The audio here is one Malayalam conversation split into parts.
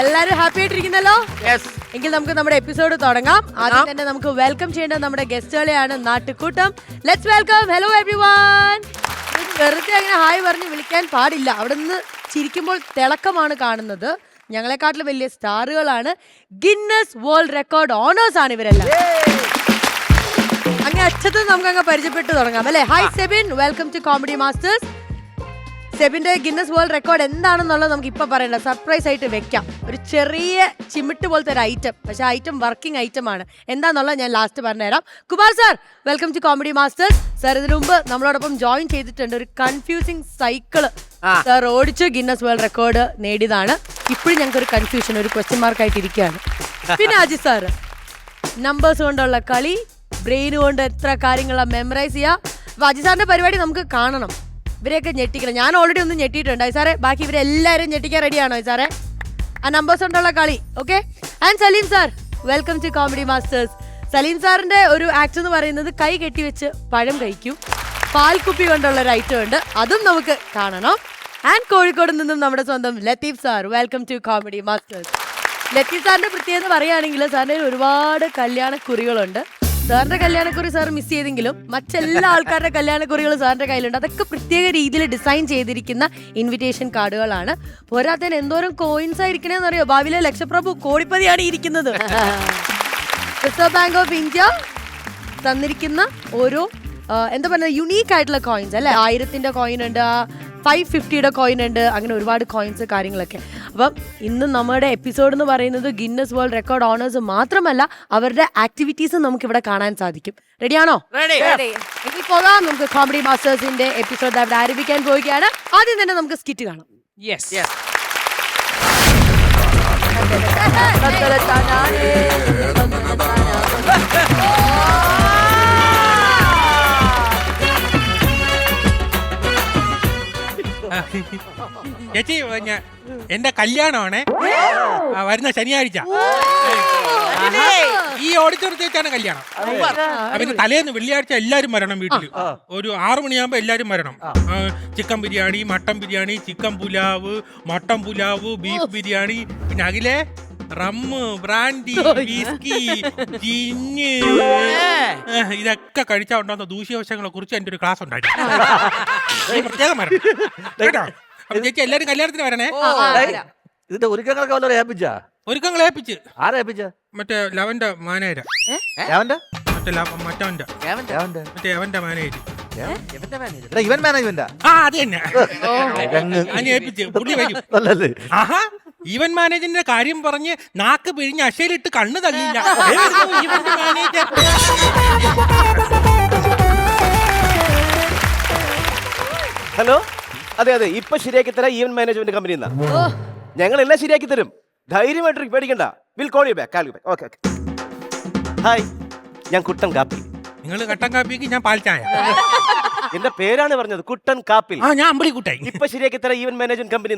എല്ലാരും ഹാപ്പി ആയിട്ടിരിക്കുന്നല്ലോ? എങ്കിൽ നമുക്ക് നമ്മുടെ എപ്പിസോഡ് തുടങ്ങാം. ആദ്യം തന്നെ നമുക്ക് വെൽക്കം ചെയ്യേണ്ടത് നമ്മുടെ ഗസ്റ്റുകളെയാണ്, നാട്ടുകൂട്ടം. Let's welcome. Hello everyone. വെറുതെ അങ്ങനെ ഹായ് പറഞ്ഞ് വിളിക്കാൻ പാടില്ല. അവിടെ നിന്ന് ചിരിക്കുമ്പോൾ തിളക്കമാണ് കാണുന്നത്. ഞങ്ങളെക്കാട്ടിലും വലിയ സ്റ്റാറുകളാണ്. ഗിന്നസ് വേൾഡ് റെക്കോർഡ് ഓണേഴ്സ് ആണ് ഇവരെല്ലാം. അങ്ങനെ അച്ഛത്ത് നമുക്ക് അങ്ങ് പരിചയപ്പെട്ട് തുടങ്ങാം അല്ലേ? Hi Sebin, welcome to comedy masters. സെബിന്റെ ഗിന്നസ് വേൾഡ് റെക്കോർഡ് എന്താണെന്നുള്ളത് നമുക്ക് ഇപ്പൊ പറയണ്ട, സർപ്രൈസ് ആയിട്ട് വെക്കാം. ഒരു ചെറിയ ചിമിട്ട് പോലത്തെ ഒരു ഐറ്റം, പക്ഷെ ഐറ്റം വർക്കിംഗ് ഐറ്റം ആണ്. എന്താന്നുള്ളത് ഞാൻ ലാസ്റ്റ് പറഞ്ഞുതരാം. Kumar sir, welcome to comedy masters. Sir ഇതിനു മുമ്പ് നമ്മളോടൊപ്പം ജോയിൻ ചെയ്തിട്ടുണ്ട്. ഒരു കൺഫ്യൂസിങ് സൈക്കിള് സാർ ഓടിച്ച് ഗിന്നസ് വേൾഡ് റെക്കോർഡ് നേടിയതാണ്. ഇപ്പോഴും ഞങ്ങൾക്ക് ഒരു കൺഫ്യൂഷൻ, ഒരു ക്വസ്റ്റ്യൻ മാർക്ക് ആയിട്ട് ഇരിക്കുകയാണ്. പിന്നെ അജിത് സാർ, നമ്പേഴ്സ് കൊണ്ടുള്ള കളി, ബ്രെയിൻ കൊണ്ട് എത്ര കാര്യങ്ങളാണ് മെമ്മറൈസ് ചെയ്യുക. അപ്പൊ അജിത് സാറിന്റെ പരിപാടി നമുക്ക് കാണണം. ഇവരെയൊക്കെ ഞെട്ടിക്കണം. ഞാൻ ഓൾറെഡി ഒന്ന് ഞെട്ടിയിട്ടുണ്ട് സാറേ. ബാക്കി ഇവരെല്ലാവരും ഞെട്ടിക്കാൻ റെഡിയാണോ സാറേ? ആ നമ്പേഴ്സ് കൊണ്ടുള്ള കളി, okay. And Salim sir, welcome to comedy masters. Salim സാറിന്റെ ഒരു ആക്ട് എന്ന് പറയുന്നത് കൈ കെട്ടിവെച്ച് പഴം കഴിക്കും. പാൽക്കുപ്പി കൊണ്ടുള്ള ഒരു ഐറ്റം ഉണ്ട്, അതും നമുക്ക് കാണണം. ആൻഡ് കോഴിക്കോട് നിന്നും നമ്മുടെ സ്വന്തം Latheef sir, welcome to comedy masters. Latheef സാറിന്റെ പ്രത്യേകത പറയുകയാണെങ്കിൽ സാറിന്റെ ഒരുപാട് കല്യാണക്കുറികളുണ്ട്. സാറിന്റെ കല്യാണക്കുറി സാർ മിസ് ചെയ്തെങ്കിലും മറ്റെല്ലാ ആൾക്കാരുടെ കല്യാണക്കുറികളും സാറിന്റെ കയ്യിലുണ്ട്. അതൊക്കെ പ്രത്യേക രീതിയിൽ ഡിസൈൻ ചെയ്തിരിക്കുന്ന ഇൻവിറ്റേഷൻ കാർഡുകളാണ്. പോരാത്തതിന് എന്തോരം കോയിൻസ് ആയിരിക്കണേന്ന് അറിയോ? ഭാവിയിലെ ലക്ഷപ്രഭു കോടിപ്പതിയാണ് ഇരിക്കുന്നത്. റിസർവ് ബാങ്ക് ഓഫ് ഇന്ത്യ തന്നിരിക്കുന്ന ഓരോ എന്താ പറയുക, യുണീക്ക് ആയിട്ടുള്ള കോയിൻസ് അല്ലെ. 1000ന്റെ കോയിൻ ഉണ്ട്, 550യുടെ കോയിൻ ഉണ്ട്, അങ്ങനെ ഒരുപാട് കോയിൻസ് കാര്യങ്ങളൊക്കെ. അപ്പം ഇന്ന് നമ്മുടെ എപ്പിസോഡ് എന്ന് പറയുന്നത് ഗിന്നസ് വേൾഡ് റെക്കോർഡ് ഓണേഴ്സ് മാത്രമല്ല, അവരുടെ ആക്ടിവിറ്റീസ് നമുക്ക് ഇവിടെ കാണാൻ സാധിക്കും. റെഡിയാണോ? എങ്കിൽ പോകാം. നമുക്ക് കോമഡി മാസ്റ്റേഴ്സിന്റെ എപ്പിസോഡ് അവിടെ ആരംഭിക്കാൻ പോവുകയാണ്. ആദ്യം തന്നെ നമുക്ക് സ്കിറ്റ് കാണാം. ചേച്ചി, എന്റെ കല്യാണമാണേ വരുന്ന ശനിയാഴ്ച. ഈ ഓഡിറ്റോറിയത്തിൽ വെച്ചാണ് കല്യാണം. പിന്നെ തലേന്ന് വെള്ളിയാഴ്ച എല്ലാരും വരണം വീട്ടില്. ഒരു 6 മണിയാകുമ്പോ എല്ലാരും വരണം. Chicken biryani, mutton biryani, chicken pulao, mutton pulao, beef biryani, പിന്നെ അഖിലേ റമ്മ്, ബ്രാൻഡി, വിസ്കി, ജിന്ന്, ഇതൊക്കെ കഴിച്ചാൽ ഉണ്ടാകുന്ന ദൂഷ്യവശങ്ങളെ കുറിച്ച് എന്റെ ഒരു ക്ലാസ് ഉണ്ടായിരുന്നു. പ്രത്യേകം വരണം കേട്ടോ. അപ്പൊ ചേച്ചി എല്ലാരും കല്യാണത്തിന് വരണേ. ഇതിന്റെ ഒരുക്കങ്ങളൊക്കെ വല്ലവരെ ഏൽപ്പിച്ചാ? ഒരുക്കങ്ങൾ ഏൽപ്പിച്ച്. ആരാ ഏൽപ്പിച്ച? മറ്റേ ലവന്റെ മാനേജര. മറ്റേ അവന്റെ മാനേജർ. ഇവൻ മാനേജ്മെന്റാ? ആ അത് തന്നെ. അതിനെ ഏൽപ്പിച്ച് പുള്ളി വരും. ആഹാ, ഈവൻ മാനേജറിന്റെ കാര്യം പറഞ്ഞ് നാക്ക് പിഴിഞ്ഞ് അശയിലിട്ട് കണ്ണ് തള്ളിയില്ല. Event manager. ഹലോ, അതെ അതെ, ഇപ്പൊ ശരിയാക്കി തരാം. ഈവന്റ് മാനേജ്മെന്റ് കമ്പനി ഞങ്ങൾ എല്ലാം ശരിയാക്കി തരും. ധൈര്യമായിട്ട് പേടിക്കണ്ട. Will call you back. Okay. Hi, ഞാൻ കുട്ടൻ കാപ്പിൽ. നിങ്ങൾ കട്ടൻ കാപ്പിക്ക്, ഞാൻ പാൽ ചായ. എന്റെ പേരാണ് പറഞ്ഞത്, കുട്ടൻ കാപ്പിൽ. ഞാൻ അമ്പളിക്കുട്ടായി. ഇപ്പൊ ശരിയാക്കി തരാം ഈവന്റ് മാനേജ്മെന്റ് കമ്പനി.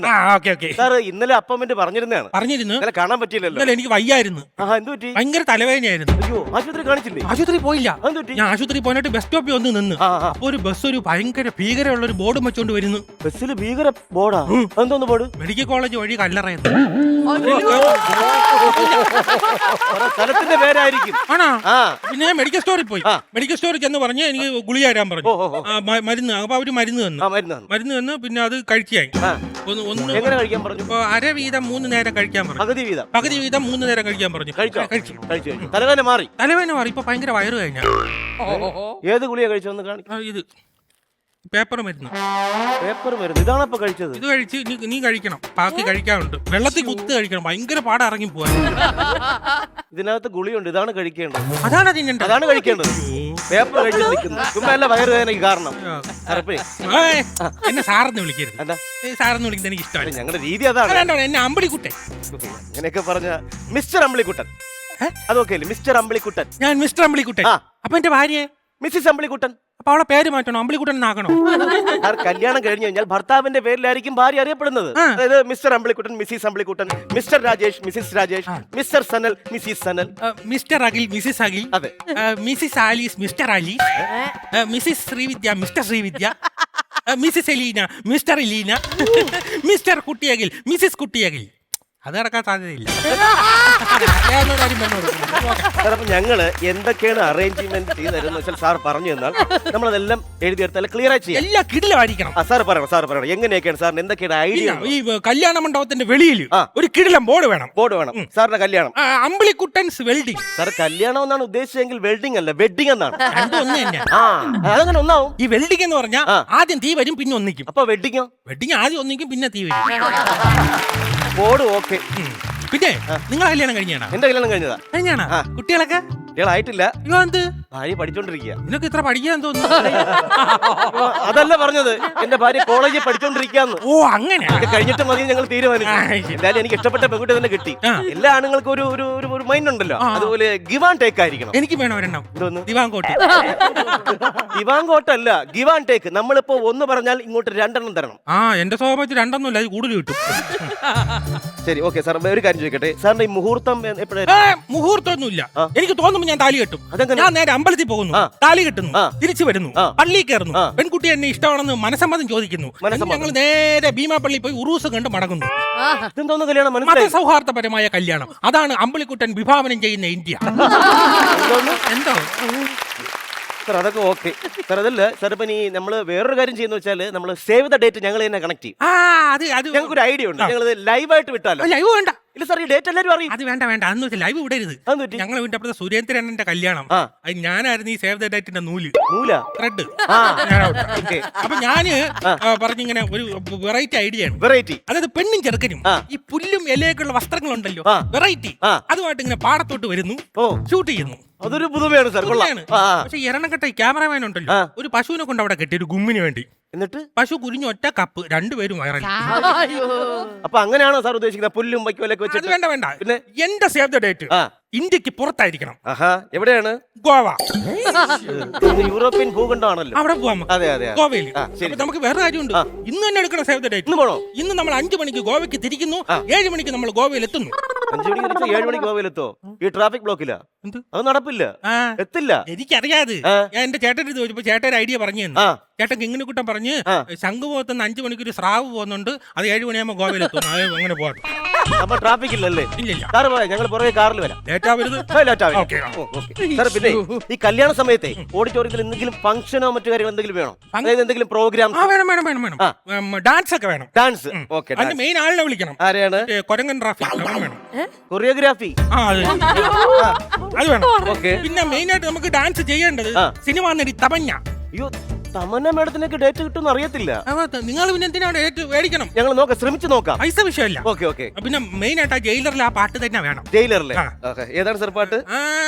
സാർ ഇന്നലെ അപ്പോയിന്റ്മെന്റ് പറഞ്ഞിരുന്നു. ഇന്നലെ കാണാൻ പറ്റില്ലല്ലോ. എനിക്ക് വയ്യായിരുന്നു. എന്ത് പറ്റി? ഭയങ്കര തലവേദനയായിരുന്നു. അയ്യോ, ആശുപത്രി കാണിച്ചില്ലേ? ആശുപത്രി പോയില്ല. ഞാൻ ആശുപത്രി പോയിട്ട് ബസ് സ്റ്റോപ്പിൽ ഒന്ന് നിന്ന്. അപ്പൊ ഒരു ബസ് ഒരു ഭയങ്കര ഭീകരമുള്ള ഒരു ബോർഡ് വെച്ചോണ്ട് വരുന്നു. ബസ്സിൽ ഭീകര ബോർഡാ? എന്തോന്ന് ബോർഡ്? മെഡിക്കൽ കോളേജ് വഴി കല്ലറയുന്നു. സ്ഥലത്തിന്റെ പേരായിരിക്കും. ആണോ? പിന്നെ ഞാൻ മെഡിക്കൽ സ്റ്റോറിൽ പോയി. മെഡിക്കൽ സ്റ്റോറിൽ ചെന്ന് പറഞ്ഞ് എനിക്ക് ഗുളിക തരാൻ പറഞ്ഞു. മരുന്ന്. അപ്പൊ അവര് മരുന്ന് തന്നു. പിന്നെ അത് കഴിച്ചായി. എങ്ങനെ കഴിക്കാൻ പറഞ്ഞു? അര വീതം 3 നേരം കഴിക്കാൻ പറഞ്ഞു. പകുതി വീതം 3 നേരം കഴിക്കാൻ പറഞ്ഞു. തലവേദന മാറി? തലവേദന മാറി. ഇപ്പൊ ഭയങ്കര വയറ് കഴിഞ്ഞ. ഏത് ഗുളിക കഴിച്ചു? ഇത് പേപ്പർ മരുന്ന്. ഇതാണ് ഇപ്പൊ കഴിച്ചത്? ഇത് കഴിച്ച് നീ കഴിക്കണം. ബാക്കി കഴിക്കാനുണ്ട്. വെള്ളത്തിൽ കുത്ത് കഴിക്കണം. ഭയങ്കര പാട ഇറങ്ങി പോവാൻ. ഇതിനകത്ത് ഗുളിയുണ്ട്. ഇതാണ് കഴിക്കേണ്ടത്. അതാണ് കഴിക്കേണ്ടത്. പേപ്പർ കഴിച്ചു നിൽക്കുന്നു. ചുമ്മാ വയറുവേദനയ്ക്ക് കാരണം. എന്നെ സാറെന്ന് വിളിക്കരുത്. സാറെന്ന് വിളിക്കുന്നത് എനിക്ക് ഇഷ്ടമല്ല. ഞങ്ങളുടെ രീതി അതാണ്. എന്നെ അമ്പിളിക്കുട്ടൻ. അങ്ങനെയൊക്കെ പറഞ്ഞ മിസ്റ്റർ അമ്പിളിക്കുട്ടൻ. അതൊക്കെ മിസ്റ്റർ അമ്പിളിക്കുട്ടൻ. ഞാൻ മിസ്റ്റർ അമ്പിളിക്കുട്ടൻ. അപ്പൊ എന്റെ ഭാര്യയെ മിസ്സിസ് അമ്പിളിക്കുട്ടൻ. അപ്പൊ അവളെ പേര് മാറ്റണോ? അമ്പിളിക്കുട്ടൻ എന്നാക്കണോ? കല്യാണം കഴിഞ്ഞു കഴിഞ്ഞാൽ ഭർത്താവിന്റെ പേരിലായിരിക്കും ഭാര്യ അറിയപ്പെടുന്നത്. അതായത് mister Ambilikuttan, Mrs Ambilikuttan, mister Rajesh, Mrs Rajesh, mister Sanal, Mrs Sanal, mister Akhil, Mrs Akhil, അതെ, Mrs Alice, mister Alice, Mrs Sreevidya, mister Sreevidya, Mrs Elena, mister Elena, mister Kuttiakhil, Mrs Kuttiakhil. അത് നടക്കാൻ സാധ്യതയില്ല. അറിയാവുന്ന കാര്യം പറഞ്ഞോളൂ. സാർ അപ്പൊ ഞങ്ങള് എന്തൊക്കെയാണ് അറേഞ്ച്മെന്റ് ചെയ്ത് തരുന്നത് വെച്ചാൽ സാർ പറഞ്ഞു തന്നാൽ നമ്മളതെല്ലാം എഴുതിയെടുത്താൽ ക്ലിയർ ആയി ചെയ്യാം. എല്ലാം കിടിലമായിരിക്കണം. സാർ പറയണം എങ്ങനെയൊക്കെയാണ് സാറിന് എന്തൊക്കെയാണ് ഐഡിയ? ഈ കല്യാണ മണ്ഡപത്തിന്റെ വെളിയിൽ ആ. ഒരു കിടിലം ബോർഡ് വേണം. ബോർഡ് വേണം. സാറിന്റെ കല്യാണം അമ്പിളിക്കുട്ടൻസ് വെൽഡിംഗ്. സാർ കല്യാണം എന്നാണ് ഉദ്ദേശിച്ചെങ്കിൽ വെൽഡിംഗ് അല്ല വെഡിങ് എന്നാണ്. രണ്ടും ഒന്ന് തന്നെ. ആ അതങ്ങനെ ഒന്നാവും. ഈ വെൽഡിംഗ് എന്ന് പറഞ്ഞാൽ ആ. ആദ്യം തീ വരും പിന്നെ ഒന്നിക്കും. അപ്പൊ വെഡിങ്ങോ? വെഡിങ് ആദ്യം ഒന്നിക്കും പിന്നെ തീ വരും. Board okay. പിന്നെ നിങ്ങൾ കല്യാണം കഴിഞ്ഞാണോ? എന്റെ കല്യാണം കഴിഞ്ഞതാ. കഴിഞ്ഞാണോ? കുട്ടികളൊക്കെ കുട്ടികളായിട്ടില്ല. അയ്യോ എന്ത് ഭാര്യ പഠിച്ചോണ്ടിരിക്കുക. നിനക്ക് ഇത്ര പഠിക്കാൻ തോന്നുന്നു? അതല്ല പറഞ്ഞത്, എന്റെ ഭാര്യ കോളേജിൽ പഠിച്ചോണ്ടിരിക്കാന്ന്. ഓ അങ്ങനെ. ഒക്കെ കഴിഞ്ഞിട്ട് മതി ഞങ്ങൾ തീരുമാനിച്ചു. ആ, ശരി. എന്തായാലും എനിക്ക് ഇഷ്ടപ്പെട്ട പെൺകുട്ടി തന്നെ കിട്ടി. ആ. എല്ലാ ആണുങ്ങൾക്കും ഒരു മൈൻഡ് ഉണ്ടല്ലോ, ആ. അതുപോലെ ഗിവ് ആൻഡ് ടേക്ക് ആയിരിക്കണം. എനിക്ക് വേണം ഒരെണ്ണം. എന്തോന്ന്? ദിവാങ്കോട്ട്. ദിവാങ്കോട്ടല്ല, give and take. നമ്മളിപ്പോ ഒന്ന് പറഞ്ഞാൽ ഇങ്ങോട്ട് രണ്ടെണ്ണം തരണം. ആ എന്റെ സ്വഭാവത്തിൽ രണ്ടൊന്നുമില്ല, അത് കൂടുതൽ കിട്ടും. ശരി ഓക്കെ സാർ, ഒരു കാര്യം ചോദിക്കട്ടെ, സാറിന്റെ ഈ മുഹൂർത്തം എപ്പോഴായിരുന്നു? മുഹൂർത്തമൊന്നുമില്ല. ആ. എനിക്ക് തോന്നുമ്പോ ഞാൻ താലി കെട്ടും. അതെങ്ങനെ? ഞാൻ നേരെ അമ്പലത്തിൽ പോകുന്നു, ആ. താലി കെട്ടുന്നു, ആ. തിരിച്ചു വരുന്നു, ആ. പള്ളിയിൽ കയറുന്നു, ആ. പെൺകുട്ടി എന്നെ ഇഷ്ടമാണെന്ന് മനസ്സമ്മതം ചോദിക്കുന്നു. മനസ്സമ്മതം. ഞങ്ങൾ നേരെ ഭീമാപ്പള്ളി പോയി ഉറൂസ് കണ്ട് മടങ്ങുന്നു. ഇതെന്തോന്ന് കല്യാണം? മനസ്സിലായി? മതസൗഹാർദ്ദപരമായ കല്യാണം. അതാണ് അമ്പിളിക്കുട്ടൻ വിഭാവനം ചെയ്യുന്ന ഇന്ത്യ. എന്തോ സാർ അതൊക്കെ ഓക്കെ സാർ. അതല്ല സാർ, ഇപ്പൊ നീ നമ്മള് വേറൊരു കാര്യം ചെയ്യുന്ന വെച്ചാൽ നമ്മൾ സേവ് ദ ഡേറ്റ് ഞങ്ങൾ തന്നെ കണക്ട് ചെയ്യും. അത് ഞങ്ങൾക്ക് ഒരു ഐഡിയ ഉണ്ട്, ഞങ്ങൾ ലൈവായിട്ട് വിട്ടാലോ? ലൈവ് വേണ്ട. ഇല്ല സാർ, ഈ ഡേറ്റ് എല്ലാവരും അറിയും. അത് വേണ്ട വേണ്ട, അന്ന് വെച്ചാൽ ലൈവ് വിടരുത്. അതെന്ത് പറ്റി? ഞങ്ങളെ വീട്ടിൽ അപ്പുറത്തെ സുരേന്ദ്രന്റെ കല്യാണം. ആ. അത് ഞാനായിരുന്നു ഈ സേവ് ദ ഡേറ്റിന്റെ നൂല ത്രെഡ്. ആ. Okay. അപ്പൊ ഞാന് പറഞ്ഞിങ്ങനെ ഒരു വെറൈറ്റി ഐഡിയ ആണ്. വെറൈറ്റി. അതായത് പെണ്ണും ചെറുക്കനും ആ. ഈ പുല്ലും ഇലയൊക്കെയുള്ള വസ്ത്രങ്ങളുണ്ടല്ലോ, ആ. വെറൈറ്റി, ആ. അതുമായിട്ട് ഇങ്ങനെ പാടത്തോട്ട് വരുന്നു, ഓ, ഷൂട്ട് ചെയ്യുന്നു. അതൊരു പുതുമയാണ് സാർ. കൊള്ളാം. പുതുമയാണ്. ആ, ആ. പക്ഷെ എറണക്കെട്ട ഈ ക്യാമറമാൻ ഉണ്ടല്ലോ, ആ. ഒരു പശുവിനെ കൊണ്ട് അവിടെ കെട്ടി ഒരു ഗുമ്മിന് വേണ്ടി. എന്നിട്ട് പശു കുരിഞ്ഞ ഒറ്റ കപ്പ്, രണ്ടുപേരും വയറൽ. അപ്പൊ അങ്ങനെയാണോ സാർ ഉദ്ദേശിക്കുന്നത്? പുല്ലും വൈക്കോലൊക്കെ അത് വെച്ചിട്ട്? വേണ്ട വേണ്ട. പിന്നെ? എന്റെ സേവ് ദ ഡേറ്റ് ആ. ഇന്ത്യക്ക് പുറത്തായിരിക്കണം. ആഹാ, എവിടെയാണ്? ഗോവ. ഇത് യൂറോപ്യൻ ഭൂഖണ്ഡമാണല്ലോ. അവിടെ പോവാം നമുക്ക്. അതെ അതെ. ഗോവയിൽ. ആ, ശരി. അപ്പൊ നമുക്ക് വേറെ കാര്യമുണ്ട്. ആ. ഇന്ന് തന്നെ എടുക്കണം സേവ് ദ ഡേറ്റ്. ഇന്ന് പോണോ? ഇന്ന് നമ്മൾ 5 മണിക്ക് ഗോവയ്ക്ക് തിരിക്കുന്നു, ആ. 7 മണിക്ക് നമ്മൾ ഗോവയിൽ എത്തുന്നു. 5 മണിക്ക് തിരിച്ച് 7 മണിക്ക് ഗോവയിലെത്തോ? ഈ ട്രാഫിക് ബ്ലോക്കിലാ? എന്ത്? അത് നടപ്പില്ല, ആ, എത്തില്ല. എനിക്കറിയാതെ. ആ. ഞാൻ എന്റെ ചേട്ടൻ്റെ അടുത്ത് ചോദിച്ചപ്പോ ചേട്ടൻ ഒരു ഐഡിയ പറഞ്ഞു തന്നു. ആ. ചേട്ടൻ കിങ്ങിനിക്കുട്ടൻ പറഞ്ഞ് ആ. ശംഖുമുഖത്തുനിന്ന് 5 മണിക്ക് ഒരു സ്രാവ് പോകുന്നുണ്ട്, അത് 7 മണിയാകുമ്പോൾ ഗോവയിലെത്തും. അത് അങ്ങനെ പോകാം. അപ്പൊ ട്രാഫിക് ഇല്ലല്ലേ? ഇല്ലില്ല. കാറ് പോയാ ഞങ്ങൾ പുറകെ കാറിൽ വരാം. ലേറ്റ് ആവരുത്. ഓക്കേ. സാർ പിന്നെ ഈ കല്യാണ സമയത്തെ ഓഡിറ്റോറിയത്തിൽ എന്തെങ്കിലും ഫംഗ്ഷനോ മറ്റു കാര്യങ്ങൾ എന്തെങ്കിലും വേണോ? അതായത് എന്തെങ്കിലും പ്രോഗ്രാം? ആ വേണം വേണം വേണം വേണം. ആ. ഡാൻസ് ഒക്കെ വേണം. ഡാൻസ്. ഓക്കെ. അതിന്റെ മെയിൻ ആളിനെ വിളിക്കണം. ആരെയാണ്? കൊരങ്ങൻ റാഫി. അവൻ വേണം. കൊറിയോഗ്രാഫി. ആ അത് വേണം. ഓക്കെ. പിന്നെ മെയിൻ ആയിട്ട് നമുക്ക് ഡാൻസ് ചെയ്യേണ്ടത് ആ. സിനിമ നടി തമഞ്ഞ. അയ്യോ, തമന്ന മേഡത്തിനൊക്കെ ഡേറ്റ് കിട്ടുമെന്ന് അറിയത്തില്ല. നിങ്ങൾ പിന്നെ എന്തിനാണ് മേടിക്കണം? ഞങ്ങൾ നോക്കാം, ശ്രമിച്ചു നോക്കാം. പൈസ വിഷയമല്ല. Okay okay. പിന്നെ മെയിൻ ആയിട്ട് ആ ജയിലറിൽ ആ പാട്ട് തന്നെ വേണം. ജയിലറിലെ? ആ. ഓക്കെ. ഏതാണ് സാർ പാട്ട്?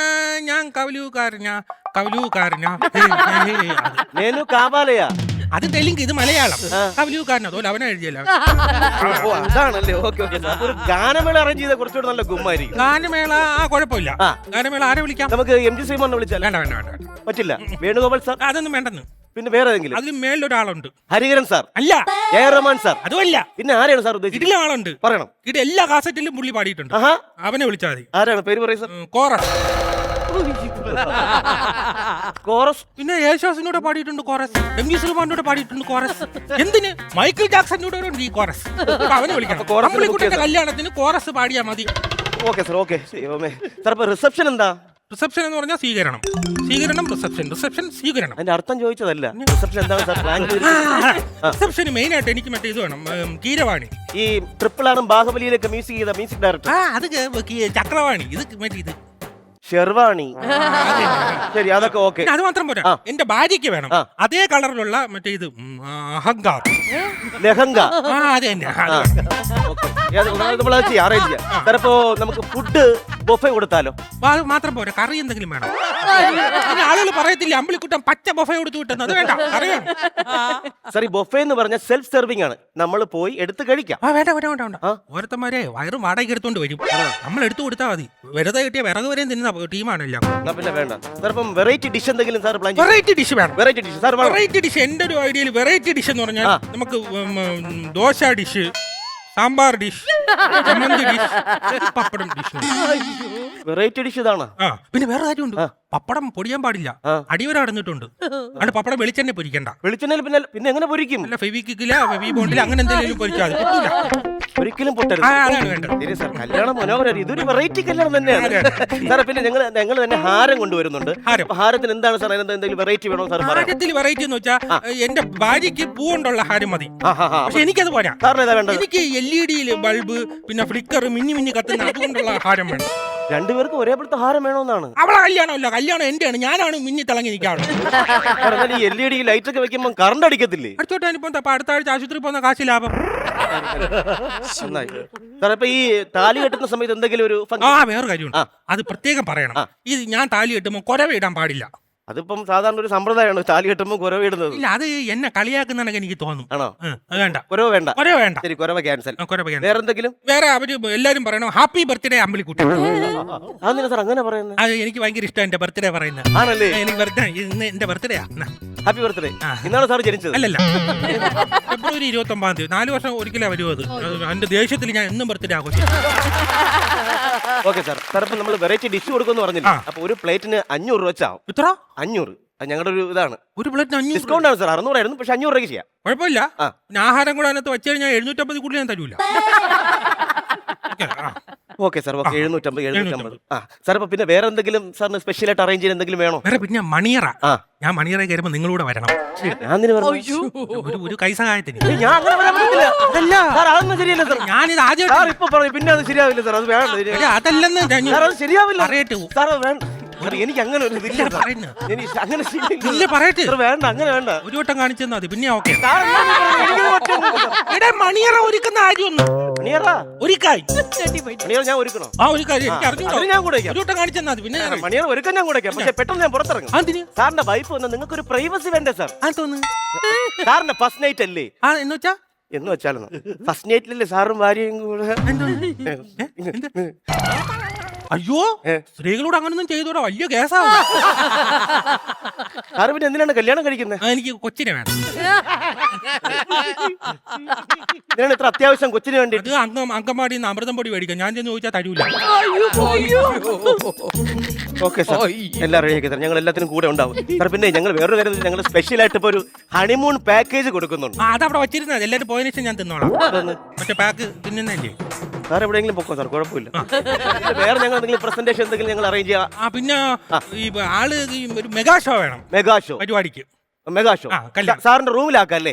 ഞാൻ കവലൂക്കാരനാ. നേനു കാവാലയാ? അത് തെലുങ്ക്, ഇത് മലയാളം. കവലൂക്കാരൻ അതുപോലെ അവനെ എഴുതിയല്ല. ഓ, അതാണല്ലേ. Okay okay. ഒരു ഗാനമേള അറേഞ്ച് ചെയ്ത കുറച്ചുകൂടെ നല്ല ഗുമ്മായിരിക്കും. ഗാനമേള കുഴപ്പമില്ല. ആ. ഗാനമേള ആരെ വിളിക്കാം? നമുക്ക് MG ശ്രീമോനെ വിളിച്ചാൽ? വേണ്ട വേണ്ട വേണ്ട. പറ്റില്ല. വേണുഗോപാൽ സാർ? അതൊന്നും വേണ്ടെന്ന്. പിന്നെ വേറെ ഏതെങ്കിലും? അതിൽ മേളിലൊരാളുണ്ട്. ഹരിഹരൻ സാർ? അല്ല. A.R. റഹ്മാൻ സാർ? അതുമല്ല. പിന്നെ ആരെയാണ് സാർ ഉദ്ദേശിച്ചത്? ഇതിലെ ആളുണ്ട്. പറയണം. ഇത് എല്ലാ കാസറ്റിലും പുള്ളി പാടിയിട്ടുണ്ട്. ആഹാ. അവനെ വിളിച്ചാൽ മതി. ആരാണ്? പേര് പറയും സാർ. കോറസ്. കോറസ്? പിന്നെ യേശുദാസിനോട് പാടിയിട്ടുണ്ട് കോറസ്. MG ശ്രീമാനോട് പാടിയിട്ടുണ്ട് കോറസ്. എന്തിന്? മൈക്കിൾ ജാക്സണിനോട് ഉണ്ട് ഈ കോറസ്. അപ്പൊ അവനെ വിളിക്കണം. കോറസ് അമ്പിളിക്കുട്ടന്റെ കല്യാണത്തിന് കോറസ് പാടിയാ മതി. Okay sir. Okay sir. ഇപ്പൊ റിസപ്ഷൻ എന്താ? റിസപ്ഷൻ എന്ന് പറഞ്ഞാൽ സ്വീകരണം, സ്വീകരണം, റിസപ്ഷൻ, റിസപ്ഷൻ, സ്വീകരണം. അതിന്റെ അർത്ഥം ചോദിച്ചതല്ല. റിസപ്ഷൻ എന്താണ് സാർ പ്ലാൻ? റിസപ്ഷന് മെയിൻ ആയിട്ട് എനിക്ക് മറ്റേ ഇത് വേണം, കീരവാണി. ഈ ട്രിപ്പിൾ ആറും ബാഹുബലിയിലൊക്കെ മ്യൂസിക് ചെയ്ത മ്യൂസിക് ഡയറക്ടർ? അത് ചക്രവാണി. ഇത് മറ്റേ ഇത് ഷെർവാണി. ശരി, അതൊക്കെ ഓക്കെ. അത് മാത്രം പോരാ, എന്റെ ഭാര്യയ്ക്ക് വേണം അതേ കളറിലുള്ള മറ്റേ ഇത് അഹങ്കാർ, ലഹങ്ക. അത് തന്നെ. അറേഞ്ച് ചെയ്യാം സാർ. ഇപ്പോ നമുക്ക് ഫുഡ് ബൊഫെ കൊടുത്താലോ? അത് മാത്രം പോരാ, കറി എന്തെങ്കിലും വേണം. ആളുകൾ പറയത്തില്ല അമ്പിളിക്കുട്ടൻ പച്ച ബൊഫെ കൊടുത്തു വിട്ടെന്ന്. അത് വേണ്ട, കറി വേണം. സാർ, ഈ ബൊഫെ എന്ന് പറഞ്ഞാൽ സെൽഫ് സെർവിംഗ് ആണ്, നമ്മൾ പോയി എടുത്ത് കഴിക്കാം. വേണ്ട വേണ്ട വേണ്ട വേണ്ട. ഓരോരുത്തന്മാരെ വയറും വാടകയ്ക്ക് എടുത്തോണ്ട് വരും, നമ്മൾ എടുത്തു കൊടുത്താൽ മതി. വെറുതെ കിട്ടിയ വിറക് വരെയും തിന്ന ടീമാണല്ലോ. പിന്നെ വേണ്ട സാർ. ഇപ്പം വെറൈറ്റി ഡിഷ് എന്തെങ്കിലും സാർ പ്ലാൻ? വെറൈറ്റി ഡിഷ് വേണം. Variety dish sir? Variety dish എന്റെ ഒരു ഐഡിയയിൽ വെറൈറ്റി ഡിഷ് എന്ന് പറഞ്ഞാൽ നമുക്ക് ദോശ ഡിഷ്, സാമ്പാർ ഡിഷ്, ചമ്മന്തി ഡിഷ്, പപ്പടം ഡിഷ്. വെറൈറ്റി ഡിഷ് ഇതാണ്. പിന്നെ വേറെ കാര്യമുണ്ട്. പപ്പടം പൊടിയാൻ പാടില്ല, ആ. അടിവര അടഞ്ഞിട്ടുണ്ട്. അതുകൊണ്ട് പപ്പടം വെളിച്ചെണ്ണ പൊരിക്കണ്ട. വെളിച്ചെണ്ണയിൽ പിന്നെ എങ്ങനെ പൊരിക്കും? അല്ല ഫെവിക്കില്ല, ഫെവി ബോണ്ടിൽ അങ്ങനെ എന്തെങ്കിലും പൊരിച്ചാൽ മതി. പൊട്ടൂല. ഒരിക്കലും പൊട്ടരുത്. അതാണ് വേണ്ടത്. ശരി സാർ, കല്യാണം മനോഹരം. ഇതൊരു വെറൈറ്റി കല്യാണം തന്നെയാണ് സാറേ. പിന്നെ ഞങ്ങൾ തന്നെ ഹാരം കൊണ്ടുവരുന്നുണ്ട്. ഹാരം. അപ്പൊ ഹാരത്തിന് എന്താണ് സാർ, അതിനെന്താ എന്തെങ്കിലും വെറൈറ്റി വേണോ സാർ പറയാം? ഹാരത്തിൽ വെറൈറ്റി എന്ന് വെച്ചാൽ എന്റെ ഭാര്യക്ക് പൂ കൊണ്ടുള്ള ഹാരം മതി. പക്ഷെ എനിക്കത് പോരാ. സാറിന് ഏതാ വേണ്ടത്? എനിക്ക് LED ബൾബ്, പിന്നെ ഫ്ലിക്കർ, മിന്നി കത്തുന്ന അതുകൊണ്ടുള്ള ഹാരം വേണം. രണ്ടുപേർക്കും ഒരേപോലത്തെ ഹാരം വേണമെന്നാണ്. അവളെ കല്യാണമല്ല, കല്യാണം എന്റെയാണ്. ഞാനാണ് മിന്നി തിളങ്ങി നിൽക്കാറ്. ഈ LED ലൈറ്റ് ഒക്കെ വെക്കുമ്പോൾ കറണ്ട് അടിക്കത്തില്ലേ? അടുത്തോട്ട് ഇപ്പൊ അടുത്ത ആഴ്ച ആശുപത്രി പോകുന്ന കാശ് ലാഭം. നന്നായി സാർ. ഇപ്പൊ ഈ താലി കെട്ടുന്ന സമയത്ത് എന്തെങ്കിലും ഒരു വേറെ കാര്യമുണ്ട്, അത് പ്രത്യേകം പറയണം. ഇത് ഞാൻ താലി കെട്ടുമ്പോൾ കുരവ ഇടാൻ പാടില്ല. അതിപ്പം സാധാരണ ഒരു സമ്പ്രദായമാണ് താലി കെട്ടുമ്പോൾ കുരവ ഇടുന്നത്. ഇല്ല, അത് എന്നെ കളിയാക്കുന്നതൊക്കെ എനിക്ക് തോന്നും. ആണോ? അത് വേണ്ട, കുരവ വേണ്ട. കുരവ വേണ്ട. ശരി, കുരവ ക്യാൻസൽ. കുരവ cancel. വേറെ എന്തെങ്കിലും? വേറെ അവര് എല്ലാരും പറയണോ ഹാപ്പി ബർത്ത്ഡേ അമ്പിളിക്കുട്ടി. അതെന്താ സാർ അങ്ങനെ പറയുന്നത്? അത് എനിക്ക് ഭയങ്കര ഇഷ്ടം എന്റെ ബർത്ത്ഡേ പറയുന്നത്. ആണല്ലേ? എനിക്ക് ബർത്ത്ഡേ ഇന്ന് എന്റെ ബർത്ത്ഡേയാ. Happy birthday. ഇന്നാണ് സാർ ജനിച്ചത്? അല്ലല്ല, ഫെബ്രുവരി 29 4 വർഷം ഒരിക്കലേ വരുമോ അത്. എന്റെ ദേഷ്യത്തിൽ ഞാൻ എന്നും ബർത്ത്ഡേ ആഘോഷിക്കും. Okay sir. സാർ ഇപ്പൊ നമ്മൾ വെറൈറ്റി ഡിഷ് കൊടുക്കുമെന്ന് പറഞ്ഞില്ല, അപ്പൊ ഒരു പ്ലേറ്റിന് 500 രൂപ വെച്ചാവും. എത്ര? 500. അത് ഞങ്ങളുടെ ഒരു ഇതാണ്. ഒരു പ്ലേറ്റിന് 500 ഡിസ്കൗണ്ട് ആണ് സാർ. 600 ആയിരുന്നു, പക്ഷെ 500 രൂപയ്ക്ക് ചെയ്യാം. കുഴപ്പമില്ല. പിന്നെ ആഹാരം കൂടെ അതിനകത്ത് വെച്ച് കഴിഞ്ഞാൽ 750 കൂടുതൽ ഞാൻ തരൂല. Okay sir. ഓക്കെ, 750. സാർ ഇപ്പൊ പിന്നെ വേറെ എന്തെങ്കിലും സാറിന് സ്പെഷ്യൽ ആയിട്ട് അറേഞ്ച് ചെയ്യാൻ എന്തെങ്കിലും വേണോ? വേറെ പിന്നെ മണിയറ. ഞാൻ മണിയറ കയറുമ്പോ നിങ്ങളൂടെ വരണം. ഒരു കൈ സഹായത്തിന്. ഞാൻ അങ്ങനെ പറയാൻ പറ്റത്തില്ല. സാർ അതൊന്നും ശരിയല്ല സാർ. ഞാനിത് ആദ്യം സാർ ഇപ്പൊ പറഞ്ഞു, പിന്നെ അത് ശരിയാവില്ല സാർ. അത് വേണ്ട. അതല്ലെന്ന് സാർ അത് ശരിയാവില്ല. പറയട്ടെ. സാർ അത് വേണ്ട. സാർ എനിക്ക് അങ്ങനെ ഒരു ഇതില്ല സാർ. എനിക്ക് അങ്ങനെ ഇല്ല, പറയട്ടെ. സാർ വേണ്ട, അങ്ങനെ വേണ്ട. ഒരു വട്ടം കാണിച്ചെന്നാ മതി, പിന്നെ ഓക്കെ. സാർ എന്നാ എനിക്കത് പറ്റും. മണിയറ ഒരുക്കുന്ന കാര്യമൊന്നും മണിയറ ഒരുക്കായി. മണിയറ ഞാൻ ഒരുക്കണോ? ഒരു കാര്യം എനിക്ക് അറിഞ്ഞൂടാ. അതിന് ഞാൻ കൂടെ വയ്ക്കാം. ഒരു വട്ടം കാണിച്ചെന്നാ മതി, പിന്നെ മണിയറ ഒരുക്കാൻ ഞാൻ കൂടെ വയ്ക്കാം. പക്ഷെ പെട്ടെന്ന് ഞാൻ പുറത്തിറങ്ങും. അതിന് സാറിന്റെ വൈഫ് വന്നാൽ നിങ്ങൾക്ക് ഒരു പ്രൈവസി വേണ്ടേ സാർ? തോന്നുന്നു. സാറിന്റെ ഫസ്റ്റ് നൈറ്റ് അല്ലേ? എന്ന് വെച്ചാ എന്ന് വെച്ചാലും ഫസ്റ്റ് നൈറ്റിലല്ലേ സാറും ഭാര്യയും കൂടെ? അയ്യോ, സ്ത്രീകളോട് അങ്ങനൊന്നും ചെയ്തോടാ, വലിയ കേസാവും. സാറ് പിന്നെ എന്തിനാണ് കല്യാണം കഴിക്കുന്നത്? എനിക്ക് കൊച്ചിനെ വേണം. ഇതിനാണ് ഇത്ര അത്യാവശ്യം കൊച്ചിന് വേണ്ടി? അത് അങ്കമാടി അമൃതം പൊടി മേടിക്കാം. ഞാൻ ചെന്ന് ചോദിച്ചാൽ തരൂല. ഓക്കെ സാർ, എല്ലാം റെഡിയാക്കി തരാം. ഞങ്ങൾ എല്ലാത്തിനും കൂടെ ഉണ്ടാവും സാർ. പിന്നെ ഞങ്ങൾ വേറൊരു കാര്യം, ഞങ്ങൾ സ്പെഷ്യൽ ആയിട്ട് ഇപ്പൊ ഒരു ഹണിമൂൺ പാക്കേജ് കൊടുക്കുന്നുണ്ട്. അതവിടെ വെച്ചിരുന്നത് എല്ലാവരും പോയതിനു ശേഷം ഞാൻ തിന്നോളാം. മറ്റേ പാക്ക് തിന്നുന്നല്ലേ സാർ? എവിടെയെങ്കിലും പൊക്കോ സാർ, കുഴപ്പമില്ല. വേറെ ഞങ്ങൾ എന്തെങ്കിലും പ്രസന്റേഷൻ എന്തെങ്കിലും ഞങ്ങൾ അറേഞ്ച് ചെയ്യാം. പിന്നെ ഈ ആള് ഒരു മെഗാ ഷോ വേണം. മെഗാ ഷോ പരിപാടിക്ക്. മെഗാ ഷോ സാറിന്റെ റൂമിലാക്കല്ലേ?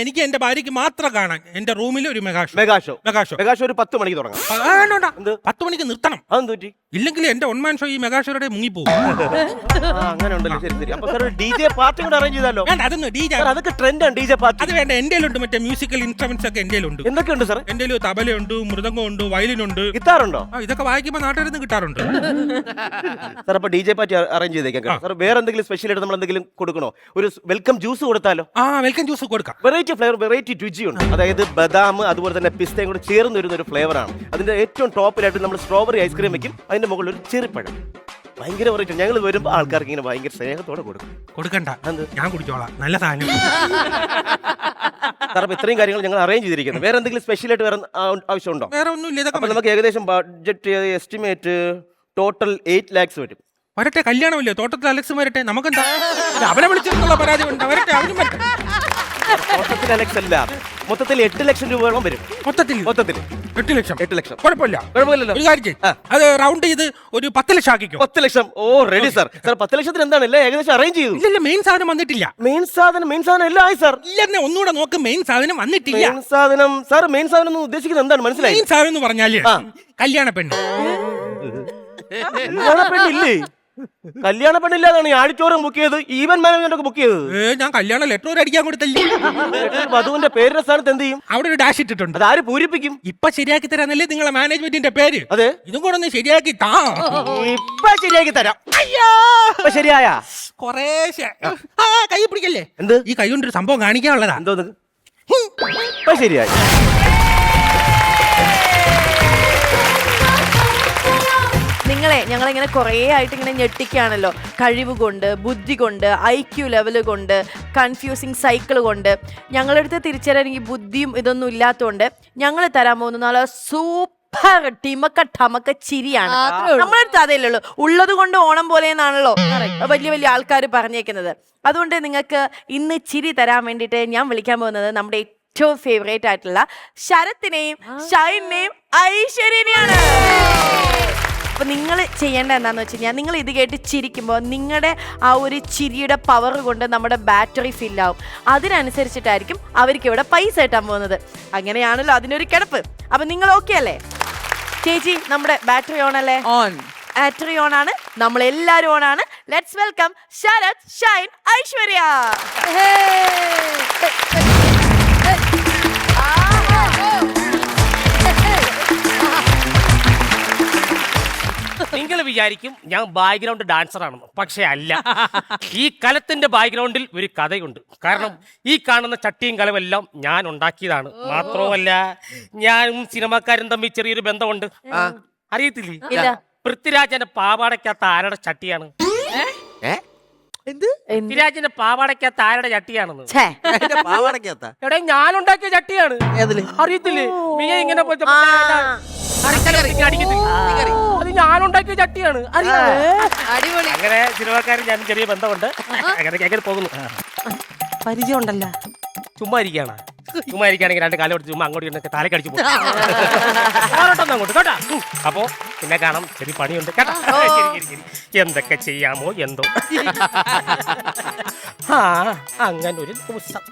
എനിക്ക് എന്റെ ഭാര്യക്ക് മാത്രം കാണാൻ എന്റെ റൂമിൽ ഒരു mega show. Mega show mega show mega show ഒരു 10 മണിക്ക് തുടങ്ങാം. 10 മണിക്ക് നിർത്തണം. അതെന്ത്? ഇല്ലെങ്കിൽ എന്റെ ഒൺമാൻ ഷോ ഈ മെഗാ ഷോയുടെ മുങ്ങിപ്പോകും. അങ്ങനെ ഉണ്ടല്ലോ. ശരി ശരി. അപ്പൊ സാർ DJ പാർട്ടി കൂടെ അറേഞ്ച് ചെയ്താലോ? വേണ്ട, അതൊന്നും DJ അതൊക്കെ ട്രെൻഡാണ് DJ പാർട്ടി. അത് വേണ്ട, എന്റെ ഉണ്ട് മറ്റേ മ്യൂസിക്കൽ ഇൻസ്ട്രുമെന്റ്സ് ഒക്കെ എന്റെ ഉണ്ട്. എന്തൊക്കെയുണ്ട് സാർ? എന്റെ തബലയുണ്ട്, മൃദംഗമുണ്ട്, വയലിനുണ്ട്, ഗിത്താറുണ്ടോ? ഇതൊക്കെ വായിക്കുമ്പോ നാട്ടുകാരിൽ നിന്ന് കിട്ടാറുണ്ട്. സാർ അപ്പൊ DJ പാർട്ടി അറേഞ്ച് ചെയ്തേക്കാം. സാർ വേറെ എന്തെങ്കിലും സ്പെഷ്യൽ ആയിട്ട് നമ്മൾ എന്തെങ്കിലും കൊടുക്കണോ? ഒരു വെൽക്കം ജ്യൂസ് കൊടുത്താലോ? വെൽക്കം ജ്യൂസ് കൊടുക്കാം. വെറൈറ്റി ഫ്ലേവർ, വെറൈറ്റി രുചിയുണ്ട്. അതായത് ബദാം അതുപോലെ തന്നെ പിസ്തയും കൂടെ ചേർന്ന് വരുന്ന ഒരു ഫ്ലേവർ ആണ്. അതിന്റെ ഏറ്റവും ടോപ്പിലായിട്ട് നമ്മൾ സ്ട്രോബെറി ഐസ്ക്രീം വെക്കും. അതിന്റെ മുകളിൽ ഒരു ചെറിപ്പഴം. ഭയങ്കര വെറൈറ്റി. ഞങ്ങൾ വരുമ്പോൾ ആൾക്കാർക്ക് ഇങ്ങനെ ഭയങ്കര സ്നേഹത്തോടെ കൊടുക്കും. കൊടുക്കണ്ട, ഞാൻ കുടിച്ചോളാം. നല്ല സാധനം. സാർ അപ്പൊ ഇത്രയും കാര്യങ്ങൾ ഞങ്ങൾ അറേഞ്ച് ചെയ്തിരിക്കുന്നത്. വേറെ എന്തെങ്കിലും സ്പെഷ്യൽ ആയിട്ട് വേറെ ആവശ്യമുണ്ടോ? വേറെ ഒന്നുമില്ല. അപ്പൊ നമുക്ക് ഏകദേശം ബഡ്ജറ്റ് എസ്റ്റിമേറ്റ് ടോട്ടൽ 8 lakhs വരും. വരട്ടെ, കല്യാണമില്ലേ, തോട്ടത്തിൽ അലക്സ് വരട്ടെ. നമുക്കെന്താ, അവനെ വിളിച്ചിട്ടുള്ള പരാതി ഉണ്ട്. വരട്ടെ, അവനും വരട്ടെ. മൊത്തത്തിൽ അലക്സ് അല്ല, മൊത്തത്തിൽ 8 ലക്ഷം രൂപയോളം വരും. മൊത്തത്തിൽ 8 ലക്ഷം. 8 ലക്ഷം കുഴപ്പമില്ല. കുഴപ്പമില്ലല്ലോ. ഒരു കാര്യം ചെയ്യ്, അത് റൗണ്ട് ചെയ്ത് ഒരു 10 ലക്ഷം ആക്കിക്കോ. 10 ലക്ഷം. ഓ റെഡി സാർ. സാർ 10 ലക്ഷത്തിന് എന്താണ് എല്ലാം ഏകദേശം അറേഞ്ച് ചെയ്തു? ഇല്ല, മെയിൻ സാധനം വന്നിട്ടില്ല. മെയിൻ സാധനം എല്ലാം ആയി സാർ. ഇല്ലെന്നെ ഒന്നുകൂടെ നോക്ക്, മെയിൻ സാധനം വന്നിട്ടില്ല. മെയിൻ സാധനം സാർ, മെയിൻ സാധനം എന്ന് ഉദ്ദേശിക്കുന്നത് എന്താണ് മനസ്സിലായി? മെയിൻ സാധനം എന്ന് പറഞ്ഞാല് കല്യാണ പെണ്ണ്. കല്യാണ പെണ്ണില്ലേ? കല്യാണ പെണ്ണില്ലാതാണ് ഈ ആടിച്ചോറും ബുക്ക് ചെയ്ത് ഈവൻ മാനേജ്മെന്റ് ഒക്കെ ബുക്ക് ചെയ്തത്. ഞാൻ കല്യാണ ലെറ്റർ അടിക്കാൻ കൊടുത്തല്ലേ. വധുവിന്റെ പേരിന്റെ സ്ഥാനത്ത് എന്ത് ചെയ്യും? അവിടെ ഒരു ഡാഷ് ഇട്ടിട്ടുണ്ട്. അത് ആര് പൂരിപ്പിക്കും? ഇപ്പൊ ശരിയാക്കി തരാന്നല്ലേ നിങ്ങളെ മാനേജ്മെന്റിന്റെ പേര്. അതെ, ഇതും കൂടെ ഒന്ന് ശരിയാക്കി താ. ഇപ്പൊ ശരിയാക്കി തരാം. ഇപ്പൊ ശരിയായ കൊറേശ്ശെ. കൈ പിടിക്കല്ലേ. എന്ത്? ഈ കൈ കൊണ്ടൊരു സംഭവം കാണിക്കാനുള്ളതാ. എന്തോ ഇപ്പൊ ശരിയായി. ഞങ്ങളിങ്ങനെ കുറേ ആയിട്ട് ഇങ്ങനെ ഞെട്ടിക്കുകയാണല്ലോ. കഴിവ് കൊണ്ട്, ബുദ്ധി കൊണ്ട്, IQ ലെവൽ കൊണ്ട്, കൺഫ്യൂസിങ് സൈക്കിൾ കൊണ്ട്. ഞങ്ങളുടെ അടുത്ത് തിരിച്ചറിയാൻ ഈ ബുദ്ധിയും ഇതൊന്നും ഇല്ലാത്തതുകൊണ്ട് ഞങ്ങൾ തരാൻ പോകുന്ന നല്ല സൂപ്പർ ടിമക്ക ടമക്ക ചിരിയാണ്. അത്രേ ഉള്ളൂ. നമ്മളടുത്ത് അതേ ഉള്ളൂ. ഉള്ളത് കൊണ്ട് ഓണം പോലെ എന്നാണല്ലോ വലിയ വലിയ ആൾക്കാർ പറഞ്ഞേക്കുന്നത്. അതുകൊണ്ട് നിങ്ങൾക്ക് ഇന്ന് ചിരി തരാൻ വേണ്ടിയിട്ട് ഞാൻ വിളിക്കാൻ പോകുന്നത് നമ്മുടെ ഏറ്റവും ഫേവറേറ്റ് ആയിട്ടുള്ള ശരത്തിനെയും ഷൈനെയും ഐശ്വര്യനെയാണ്. അപ്പൊ നിങ്ങൾ ചെയ്യേണ്ട എന്താന്ന് വെച്ച് കഴിഞ്ഞാൽ, നിങ്ങൾ ഇത് കേട്ട് ചിരിക്കുമ്പോൾ നിങ്ങളുടെ ആ ഒരു ചിരിയുടെ പവർ കൊണ്ട് നമ്മുടെ ബാറ്ററി ഫില്ലാവും. അതിനനുസരിച്ചിട്ടായിരിക്കും അവർക്ക് ഇവിടെ പൈസ കിട്ടാൻ പോകുന്നത്. അങ്ങനെയാണല്ലോ അതിനൊരു കിടപ്പ്. അപ്പൊ നിങ്ങൾ ഓക്കെ അല്ലേ? ചേച്ചി, നമ്മുടെ ബാറ്ററി ഓൺ അല്ലേ? ബാറ്ററി ഓൺ ആണ്, നമ്മൾ എല്ലാരും ഓൺ ആണ്. Let's welcome Sarath, Shine, Aishwarya. നിങ്ങൾ വിചാരിക്കും ഞാൻ ബാക്ക്ഗ്രൗണ്ട് ഡാൻസർ ആണെന്ന്, പക്ഷെ അല്ല. ഈ കലത്തിന്റെ ബാക്ക്ഗ്രൗണ്ടിൽ ഒരു കഥയുണ്ട്. കാരണം ഈ കാണുന്ന ചട്ടിയും കലമെല്ലാം ഞാൻ ഉണ്ടാക്കിയതാണ്. മാത്രമല്ല, ഞാനും സിനിമാക്കാരും തമ്മിൽ ചെറിയൊരു ബന്ധമുണ്ട്. അറിയത്തില്ലേ? ഇല്ല. പൃഥ്വിരാജന്റെ പാവാടയ്ക്കകത്ത് ആരുടെ ചട്ടിയാണ്? പൃഥ്വിരാജന്റെ പാവാടയ്ക്കകത്ത് ആരുടെ ചട്ടിയാണെന്ന്? ഛേ, പാവാടക്കകത്താ എവിടെ ഞാൻ ഉണ്ടാക്കിയ ചട്ടിയാണ്. അറിയത്തില്ലേ? മിയ ഇങ്ങനെ അടിക്കത്തില്ല. അത് ഞാൻ ഉണ്ടാക്കിയ ചട്ടിയാണ്. അടിപൊളി. അങ്ങനെ സിനിമാക്കാരും ഞാൻ ചെറിയ ബന്ധമുണ്ട്. അങ്ങനെ പോകുന്നു. പരിചയം ഉണ്ടല്ല. ചുമ്മാ ഇരിക്കുകയാണ്. ചുമ്മാ ഇരിക്കുകയാണെങ്കിൽ രണ്ട് കാലം ചുമ്മാ അങ്ങോട്ട് ഇങ്ങോട്ട് തല കടിച്ചു പോകും. അങ്ങോട്ട് കേട്ടാ. അപ്പോ പിന്നെ കാണാം. ചെറിയ പണിയുണ്ട് കേട്ടാ. എന്തൊക്കെ ചെയ്യാമോ എന്തോ. ആ അങ്ങനെ ഒരു ദിവസം.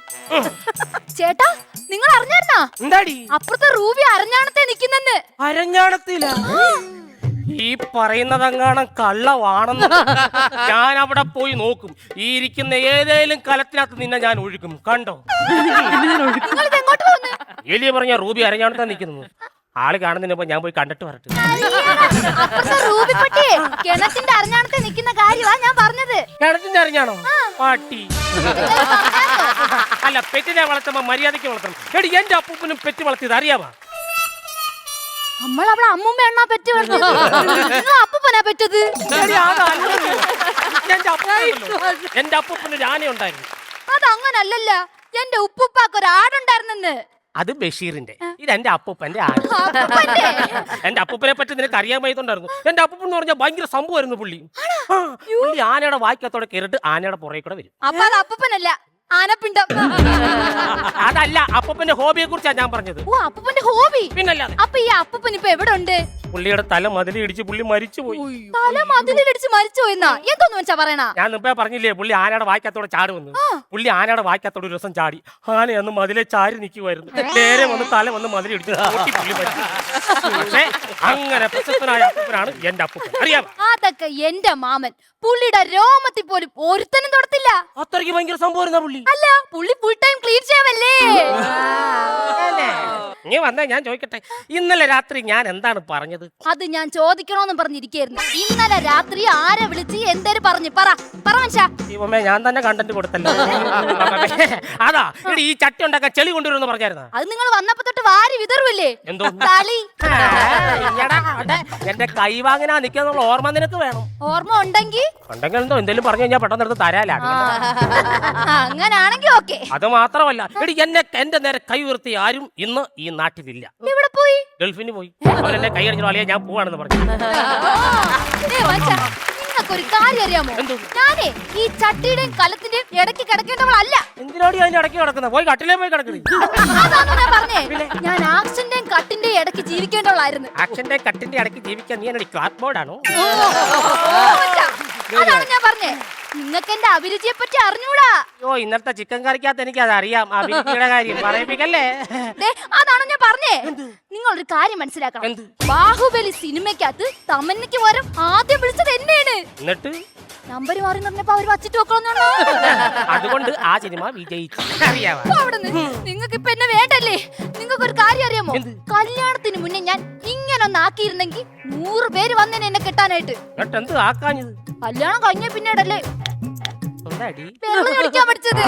ചേട്ടാ, നിങ്ങൾ അറിഞ്ഞായിരുന്നാ? എന്താടി അപ്പുറത്തെ റൂബി അരഞ്ഞാണത്തെ നിക്കുന്നെന്ന്. അരഞ്ഞാണത്തില്ല. ഈ പറയുന്നതങ്ങാണം കള്ളവാണെന്ന് ഞാൻ അവിടെ പോയി നോക്കും. ഈ ഇരിക്കുന്ന ഏതേലും കലത്തിനകത്ത് നിന്നെ ഞാൻ ഒഴുക്കും. കണ്ടോ? നിങ്ങളിത് എങ്ങോട്ട് പോകുന്നു? എലിയ പറഞ്ഞ റൂബി അരഞ്ഞാണത്താ നിൽക്കുന്നു. ആള് കാണുന്നതിന് ഞാൻ പോയി കണ്ടിട്ട് വരട്ടെ. അപ്പുറത്തെ റൂബി പട്ടിയെ കിണറ്റിന്റെ അരഞ്ഞാണത്തെ നിക്കുന്ന കാര്യമാ ഞാൻ പറഞ്ഞത്. കിണറ്റിന്റെ അറിഞ്ഞാണോ? പാട്ടി അല്ല, പെറ്റിനെ വളർത്തുമ്പോ മര്യാദയ്ക്ക് വളർത്തണം. എടി, എന്റെ അപ്പൂപ്പനും പെറ്റ് വളർത്തിയത് അറിയാവാ? നമ്മൾ അവളെ അമ്മൂമ്മ എണ്ണാ പറ്റി പറഞ്ഞത്. നിങ്ങൾ അപ്പൂപ്പനാ പറ്റത്. എന്റെ അപ്പൂപ്പന് ഒരു ആന ഉണ്ടായിരുന്നു. അതങ്ങനല്ലല്ല, എന്റെ ഉപ്പുപ്പാക്ക് ഒരു ആടുണ്ടായിരുന്നെന്ന്. അത് ബഷീറിന്റെ. ഇത് എന്റെ അപ്പൂപ്പന്റെ ആന. അപ്പൂപ്പന്റെ? എന്റെ അപ്പൂപ്പനെ പറ്റി നിനക്ക് അറിയാൻ വയ്യതുണ്ടായിരുന്നു. എന്റെ അപ്പൂപ്പൻ എന്ന് പറഞ്ഞാൽ ഭയങ്കര സംഭവമായിരുന്നു. പുള്ളി ആനയുടെ വായിക്കത്തോടെ കയറിട്ട് ആനയുടെ പുറകെ കൂടെ വരും. അപ്പൊ അത് അപ്പൂപ്പനല്ല, ആനപ്പിണ്ടം. അതല്ല, അപ്പൂപ്പന്റെ ഹോബിയെ കുറിച്ചാണ് ഞാൻ പറഞ്ഞത്. ഓ, അപ്പൂപ്പന്റെ ഹോബി. പിന്നല്ലാതെ. അപ്പൊ ഈ അപ്പൂപ്പൻ ഇപ്പൊ എവിടെ ഉണ്ട്? പുള്ളിയുടെ തല മതിലിടിച്ച് പുള്ളി മരിച്ചുപോയി. തല മതിലിടിച്ച് മരിച്ചു പോയെന്നാ? എന്തോന്ന് വെച്ചാ പറയണ? ഞാൻ മുമ്പേ പറഞ്ഞില്ലേ, പുള്ളി ആനയുടെ വായിക്കത്തോടെ ചാടുവന്ന്. പുള്ളി ആനയുടെ വായിക്കത്തോടെ ഒരു ദിവസം ചാടി. ആന അന്ന് മതിലെ ചാരി നിൽക്കുമായിരുന്നു. നേരെ വന്ന് തല വന്ന് മതിലിടിച്ച് പുള്ളി മരിച്ചു. പക്ഷേ അങ്ങനെ പ്രശസ്തനായ അപ്പൂപ്പനാണ് എന്റെ അപ്പൂപ്പൻ. അറിയാമോ? അതൊക്കെ എന്റെ മാമൻ. പുള്ളിയുടെ രോമത്തിൽ പോലും ഒരുത്തനും തൊടത്തില്ല. അത്രയ്ക്ക് ഭയങ്കര സംഭവമായിരുന്നു പുള്ളി. അല്ല, പുള്ളി ഫുൾ ടൈം ക്ലീൻ ചെയ്യാവല്ലേ? നീ വന്നാ ഞാൻ ചോദിക്കട്ടെ, ഇന്നലെ രാത്രി ഞാൻ എന്താണ് പറഞ്ഞത്? അത് ഞാൻ ചോദിക്കണോന്ന് പറഞ്ഞിരിക്കായിരുന്നു. ഇന്നലെ രാത്രി ആരെ വിളിച്ച് എന്തേലും പറഞ്ഞു? പറ മനുഷ്യ. ദൈവമേ, ഞാൻ തന്നെ കണ്ടന്റ് കൊടുത്തല്ലോ. അതാ എടി, ഈ ചട്ടി ഉണ്ടാക്കാൻ ചെളി കൊണ്ടുവരുമെന്ന് പറഞ്ഞായിരുന്ന? അത് നിങ്ങൾ വന്നപ്പോ തൊട്ട് വാരി വിതറുവല്ലേ? എന്തോ തളി. എന്റെ കൈവാങ്ങനാ നിൽക്കാന്നുള്ള ഓർമ്മ നിനക്ക് വേണം. ഓർമ്മ ഉണ്ടെങ്കിൽ എന്തോ എന്തെങ്കിലും പറഞ്ഞു കഴിഞ്ഞാൽ പെട്ടെന്ന് എടുത്ത് തരാല. അങ്ങനാണെങ്കി ഓക്കെ. അത് മാത്രമല്ല എടി, എന്റെ നേരെ കൈ ഉയർത്തി ആരും ഇന്ന് ഈ നാട്ടിലില്ല. ഇവിടെ പോയി? ഗൾഫിന് പോയി. അവരെന്നെ കൈ അടിച്ചു അളിയാ ഞാൻ പോവാണെന്ന് പറഞ്ഞു. നിങ്ങൾക്കൊരു കാര്യം അറിയാമോ? ഞാനേ ഈ ചട്ടിയുടെയും കലത്തിന്റെയും ഇടയ്ക്ക് കിടക്കേണ്ടവളല്ല. എന്തിനാടി അതിന്റെ ഇടയ്ക്ക് കിടക്കുന്നത്? പോയി കട്ടിലേ പോയി കിടക്കുന്നത്. അതാണോ ഞാൻ പറഞ്ഞേ? ഞാൻ ആക്ഷന്റെയും കട്ടിന്റെയും ഇടയ്ക്ക് ജീവിക്കേണ്ടവളായിരുന്നു. ആക്ഷന്റെ കട്ടിന്റെ ഇടയ്ക്ക് ജീവിക്കാൻ നീ എന്നടി ക്ലാസ് ബോർഡാണോ? അതാണ് ഞാൻ പറഞ്ഞേ. നിങ്ങൾക്ക് എന്റെ അഭിരുചിയെ പറ്റി അറിഞ്ഞൂടാ. അയ്യോ, ഇന്നത്തെ ചിക്കൻ കറിക്കകത്ത് എനിക്ക് അത് അറിയാം. അഭിരുചിയുടെ കാര്യം പറയിപ്പിക്കല്ലേ. അതാണ് ഞാൻ പറഞ്ഞേ. നിങ്ങളൊരു കാര്യം മനസ്സിലാക്കണം. ബാഹുബലി സിനിമയ്ക്കകത്ത് തമന്നയ്ക്ക് പകരം ആദ്യം വിളിച്ചത് എന്നെയാണ്. എന്നിട്ട് നമ്പർ മാറി പറഞ്ഞപ്പോ അവര് വച്ചിട്ട് വെക്കണമെന്നാണോ? അതുകൊണ്ട് ആ സിനിമ വിജയിച്ചു. അറിയാമോ? നിങ്ങൾക്ക് ഇപ്പൊ എന്നെ വേണ്ടല്ലേ? നിങ്ങൾക്ക് ഒരു കാര്യം അറിയാമോ? കല്യാണത്തിന് മുന്നേ ഞാൻ ഇങ്ങനെ ഒന്ന് ആക്കിയിരുന്നെങ്കിൽ 100 പേര് വന്നേനെ എന്നെ കെട്ടാനായിട്ട്. എന്നിട്ട് എന്ത് ആക്കാഞ്ഞത്? കല്യാണം കഴിഞ്ഞ പിന്നീടല്ലേ എന്താടി വെള്ളം കുടിക്കാൻ പഠിച്ചത്.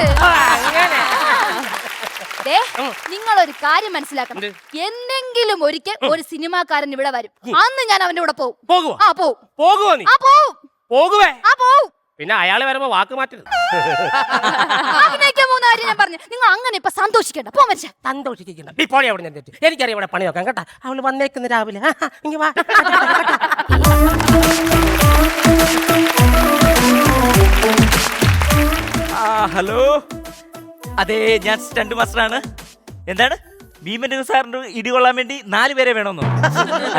നിങ്ങളൊരു കാര്യം മനസ്സിലാക്കണം. എന്തെങ്കിലും ഒരിക്കൽ ഒരു സിനിമാക്കാരൻ ഇവിടെ വരും. അന്ന് ഞാൻ അവന്റെ കൂടെ പോകും. പോകുവോ? ആ പോവും. പോകുവോ? നീ ആ പോവും. പോകുവേ? ആ പോവും. പിന്നെ അയാള് വരുമ്പോ വാക്ക് മാറ്റരുത്. അഭിനയിക്കാൻ പോകുന്ന കാര്യം ഞാൻ പറഞ്ഞു. നിങ്ങൾ അങ്ങനെ ഇപ്പൊ സന്തോഷിക്കണ്ട. പോ മനുഷ്യ. സന്തോഷിച്ചിരിക്കണം. നീ പോളെ അവിടെ നിന്നിട്ട് എനിക്കറിയാം ഇവിടെ പണി നോക്കാം കേട്ടാ. അവള് വന്നേക്കുന്ന രാവിലെ ഇങ്ങ് വാ. ഹലോ, അതെ, ഞാൻ സ്റ്റണ്ട് മാസ്റ്ററാണ്. എന്താണ് ഭീമൻ സാറിന് ഇടികൊള്ളാൻ വേണ്ടി 4 പേരെ വേണമെന്നോ?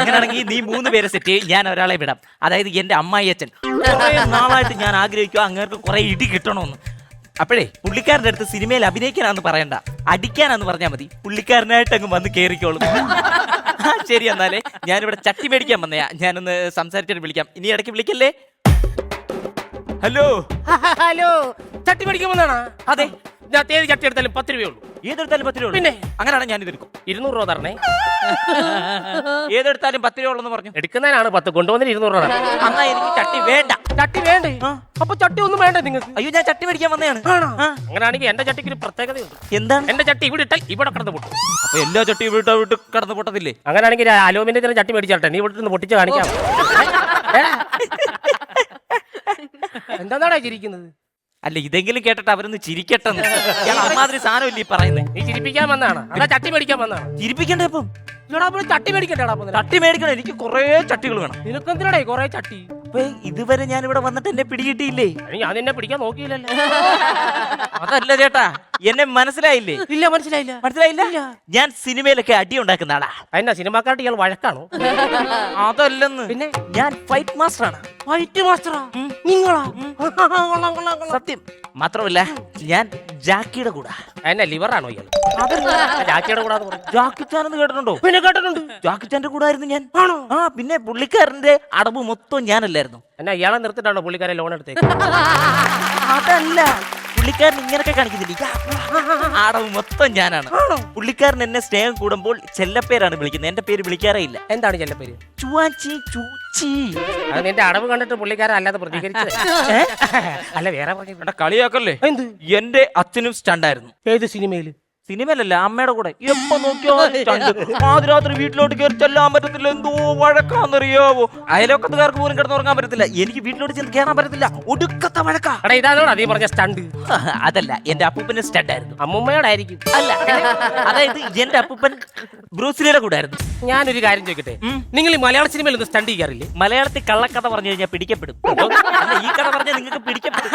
അങ്ങനെയാണെങ്കിൽ നീ 3 പേരെ സെറ്റ് ചെയ്യും, ഞാൻ ഒരാളെ വിടാം. അതായത് എന്റെ അമ്മായി അച്ഛൻ നാളായിട്ട് ഞാൻ ആഗ്രഹിക്കുക അങ്ങേർക്ക് കുറെ ഇടി കിട്ടണമെന്ന്. അപ്പോഴേ പുള്ളിക്കാരൻ്റെ അടുത്ത് സിനിമയിൽ അഭിനയിക്കാനാന്ന് പറയണ്ട, അടിക്കാനാന്ന് പറഞ്ഞാൽ മതി. പുള്ളിക്കാരനായിട്ട് അങ്ങ് വന്ന് കയറിക്കോളും. ശരി, എന്നാലേ ഞാനിവിടെ ചട്ടി മേടിക്കാൻ വന്നയാ. ഞാനൊന്ന് സംസാരിച്ചിട്ട് വിളിക്കാം. ഇനി ഇടയ്ക്ക് വിളിക്കല്ലേ. ഹലോ ഹലോ, ചട്ടി മേടിക്കാൻ വന്നാണോ? അതെ, ഞാൻ ഏത് ചട്ടി എടുത്താലും 10 രൂപയുള്ളൂ. ഏതെടുത്താലും 10 രൂപ. പിന്നെ അങ്ങനെയാണ് ഞാൻ ഇതെടുക്കും. 200 രൂപ തരണേ. ഏതെടുത്താലും 10 രൂപ ഉള്ളെന്ന് പറഞ്ഞു. എടുക്കുന്നതിനാണ് 10, കൊണ്ടുവന്നതിന് 200 രൂപ തരണം. എന്നാ എനിക്ക് ചട്ടി വേണ്ട. ചട്ടി വേണ്ടേ? അപ്പൊ ചട്ടി ഒന്നും വേണ്ട നിങ്ങൾക്ക്? അയ്യോ, ഞാൻ ചട്ടി മേടിക്കാൻ വന്നതാണ്. അങ്ങനെയാണെങ്കിൽ എന്റെ ചട്ടിക്ക് ഒരു പ്രത്യേകതയുണ്ട്. എന്താണ്? എന്റെ ചട്ടി ഇവിടെ ഇട്ടാൽ ഇവിടെ കടന്നു പൊട്ടും. അപ്പൊ എല്ലാ ചട്ടിയും വിട്ട് കടന്നു പൊട്ടത്തില്ലേ? അങ്ങനെയാണെങ്കിൽ അലൂമിനിയത്തിന്റെ ചട്ടി മേടിച്ചാട്ടെ. നീ ഇവിടെ നിന്ന് പൊട്ടിച്ച് കാണിക്കാം. എന്താണോ ചിരിക്കുന്നത്? അല്ല, ഇതെങ്കിലും കേട്ടിട്ട് അവരൊന്ന് ചിരിക്കട്ടെ. അമ്മാതിരി സാധനം ഇല്ലേ പറയുന്നേ? നീ ചിരിപ്പിക്കാൻ വന്നാണ് അല്ല ചട്ടി മേടിക്കാൻ വന്നാണ്? ചിരിപ്പിക്കണ്ടേ ഇപ്പം? ചട്ടി മേടിക്കണ്ടേടാ. ചട്ടി മേടിക്കണം, എനിക്ക് കുറെ ചട്ടികൾ വേണം. നിനക്കെന്തിനാടേ കൊറേ ചട്ടി? അപ്പൊ ഇതുവരെ ഞാൻ ഇവിടെ വന്നിട്ട് എന്നെ പിടികിട്ടിയില്ലേ? ഞാൻ നിന്നെ പിടിക്കാൻ നോക്കിയില്ലല്ലോ. അതല്ല ചേട്ടാ, എന്നെ മനസ്സിലായില്ലേ? ഇല്ല, മനസ്സിലായില്ല. മനസ്സിലായില്ല? ഞാൻ സിനിമയിലൊക്കെ അടി ഉണ്ടാക്കുന്ന ആളാ. അതിനാ സിനിമാക്കാട്ട് ഇയാൾ വഴക്കാണോ? അതല്ലെന്ന്, പിന്നെ ഞാൻ ഫൈറ്റ് മാസ്റ്റർ ആണ്. ഫൈറ്റ് മാസ്റ്ററാ നിങ്ങളാ? സത്യം. മാത്രമല്ല, ഞാൻ ജാക്കിയുടെ കൂടെ. എന്നെ ലിവറാണോ ഇയാൾ? ചാച്ചിയുടെ കൂടാന്ന് പറഞ്ഞു. ജാക്കി ചാൻ എന്ന് കേട്ടിട്ടുണ്ടോ? പിന്നെ കേട്ടിട്ടുണ്ട്. ജാക്കി ചാന്റെ കൂടെ ആയിരുന്നു ഞാൻ. ആണോ? ആ, പിന്നെ പുള്ളിക്കാരന്റെ അടവ് മൊത്തം ഞാനല്ലായിരുന്നു. എന്നാ ഇയാളെ നിർത്തിട്ടാണോ പുള്ളിക്കാരെ ലോൺ എടുത്തേക്ക്? അതല്ല, പുള്ളിക്കാരൻ ഇങ്ങനൊക്കെ കാണിക്കുന്നില്ല. അടവ് മൊത്തം ഞാനാണ്. പുള്ളിക്കാരൻ എന്നെ സ്നേഹം കൂടുമ്പോൾ ചെല്ലപ്പേരാണ് വിളിക്കുന്നത്, എന്റെ പേര് വിളിക്കാറേ ഇല്ല. എന്താണ് ചെല്ല പേര്? ചുവാച്ചി, ചൂച്ചി. അത് നിന്റെ അടവ് കണ്ടിട്ട് പുള്ളിക്കാരൻ അല്ലാതെ പ്രതികരിച്ചത്. അല്ല, വേറെ പറഞ്ഞു. കളിയാക്കല്ലേ? എന്ത്? എന്റെ അച്ഛനും സ്റ്റണ്ടായിരുന്നു. ഏത് സിനിമയില്? സിനിമയിലല്ല, അമ്മയുടെ കൂടെ. എപ്പോ നോക്കിയോ ആദ്യരാത്രി വീട്ടിലോട്ട് കയറി ചെല്ലാൻ പറ്റത്തില്ല. എന്തോ വഴക്കാന്നറിയാവോ? അയലോക്കത്തുകാർക്ക് പോലും കിടന്നുറങ്ങാൻ പറ്റത്തില്ല. എനിക്ക് വീട്ടിലോട്ട് ചെന്ന് കയറാൻ പറ്റത്തില്ല. ഒടുക്കത്തെ വഴക്കാ. എടാ, ഇതാണോ നീ പറഞ്ഞ സ്റ്റണ്ട്? അതല്ല, എന്റെ അപ്പൂപ്പന്റെ സ്റ്റണ്ടായിരുന്നു. അമ്മുമ്മയുടെ ആയിരിക്കും. അല്ല, അതായത് എന്റെ അപ്പൂപ്പൻ ബ്രൂസിലിയുടെ കൂടെ ആയിരുന്നു. ഞാനൊരു കാര്യം ചോദിക്കട്ടെ, നിങ്ങൾ ഈ മലയാള സിനിമയിൽ ഒന്ന് സ്റ്റണ്ട് ചെയ്യാറില്ലേ? മലയാളത്തിൽ കള്ളക്കഥ പറഞ്ഞു കഴിഞ്ഞാൽ പിടിക്കപ്പെടും. അല്ല, ഈ കഥ പറഞ്ഞാൽ നിങ്ങൾക്ക് പിടിക്കപ്പെടും.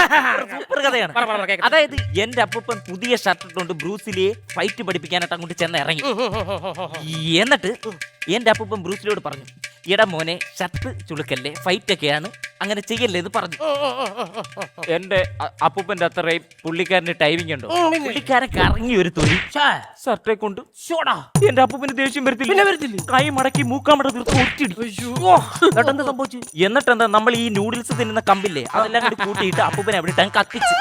സൂപ്പർ കഥയാണ്. അതായത് എന്റെ അപ്പൂപ്പൻ പുതിയ ഷർട്ട് ഇട്ടുകൊണ്ട് ബ്രൂസിലിയെ ഫൈറ്റ് പഠിപ്പിക്കാനായിട്ട് അങ്ങോട്ട് ചെന്ന് ഇറങ്ങി. എന്നിട്ട് എന്റെ അപ്പൂപ്പൻ ബ്രൂസിലിയോട് പറഞ്ഞു, എടാ മോനെ, ഷർട്ട് ചുളുക്കല്ലേ, ഫൈറ്റ് ഒക്കെയാണ്, അങ്ങനെ ചെയ്യല്ലേ എന്ന് പറഞ്ഞു. എന്റെ അപ്പൂപ്പന്റെ അത്രയും പുള്ളിക്കാരന്റെ ടൈമിംഗ് ഉണ്ടോ? പുള്ളിക്കാരൻ കറങ്ങി ഒരു തൊഴി ഷർട്ടെ കൊണ്ട് എന്റെ അപ്പൂപ്പന് ദേഷ്യം വരത്തില്ല. കൈ മടക്കി മൂക്കാമട തീർത്ത് ഒറ്റിടി. സംഭവിച്ചു. എന്നിട്ടെന്താ, നമ്മൾ ഈ നൂഡിൽസ് തിന്നുന്ന കമ്പില്ലേ, അതെല്ലാം കൂടി കൂട്ടിയിട്ട് അപ്പൂപ്പനെ അവിടെ ഇട്ടാൻ കത്തിച്ചു.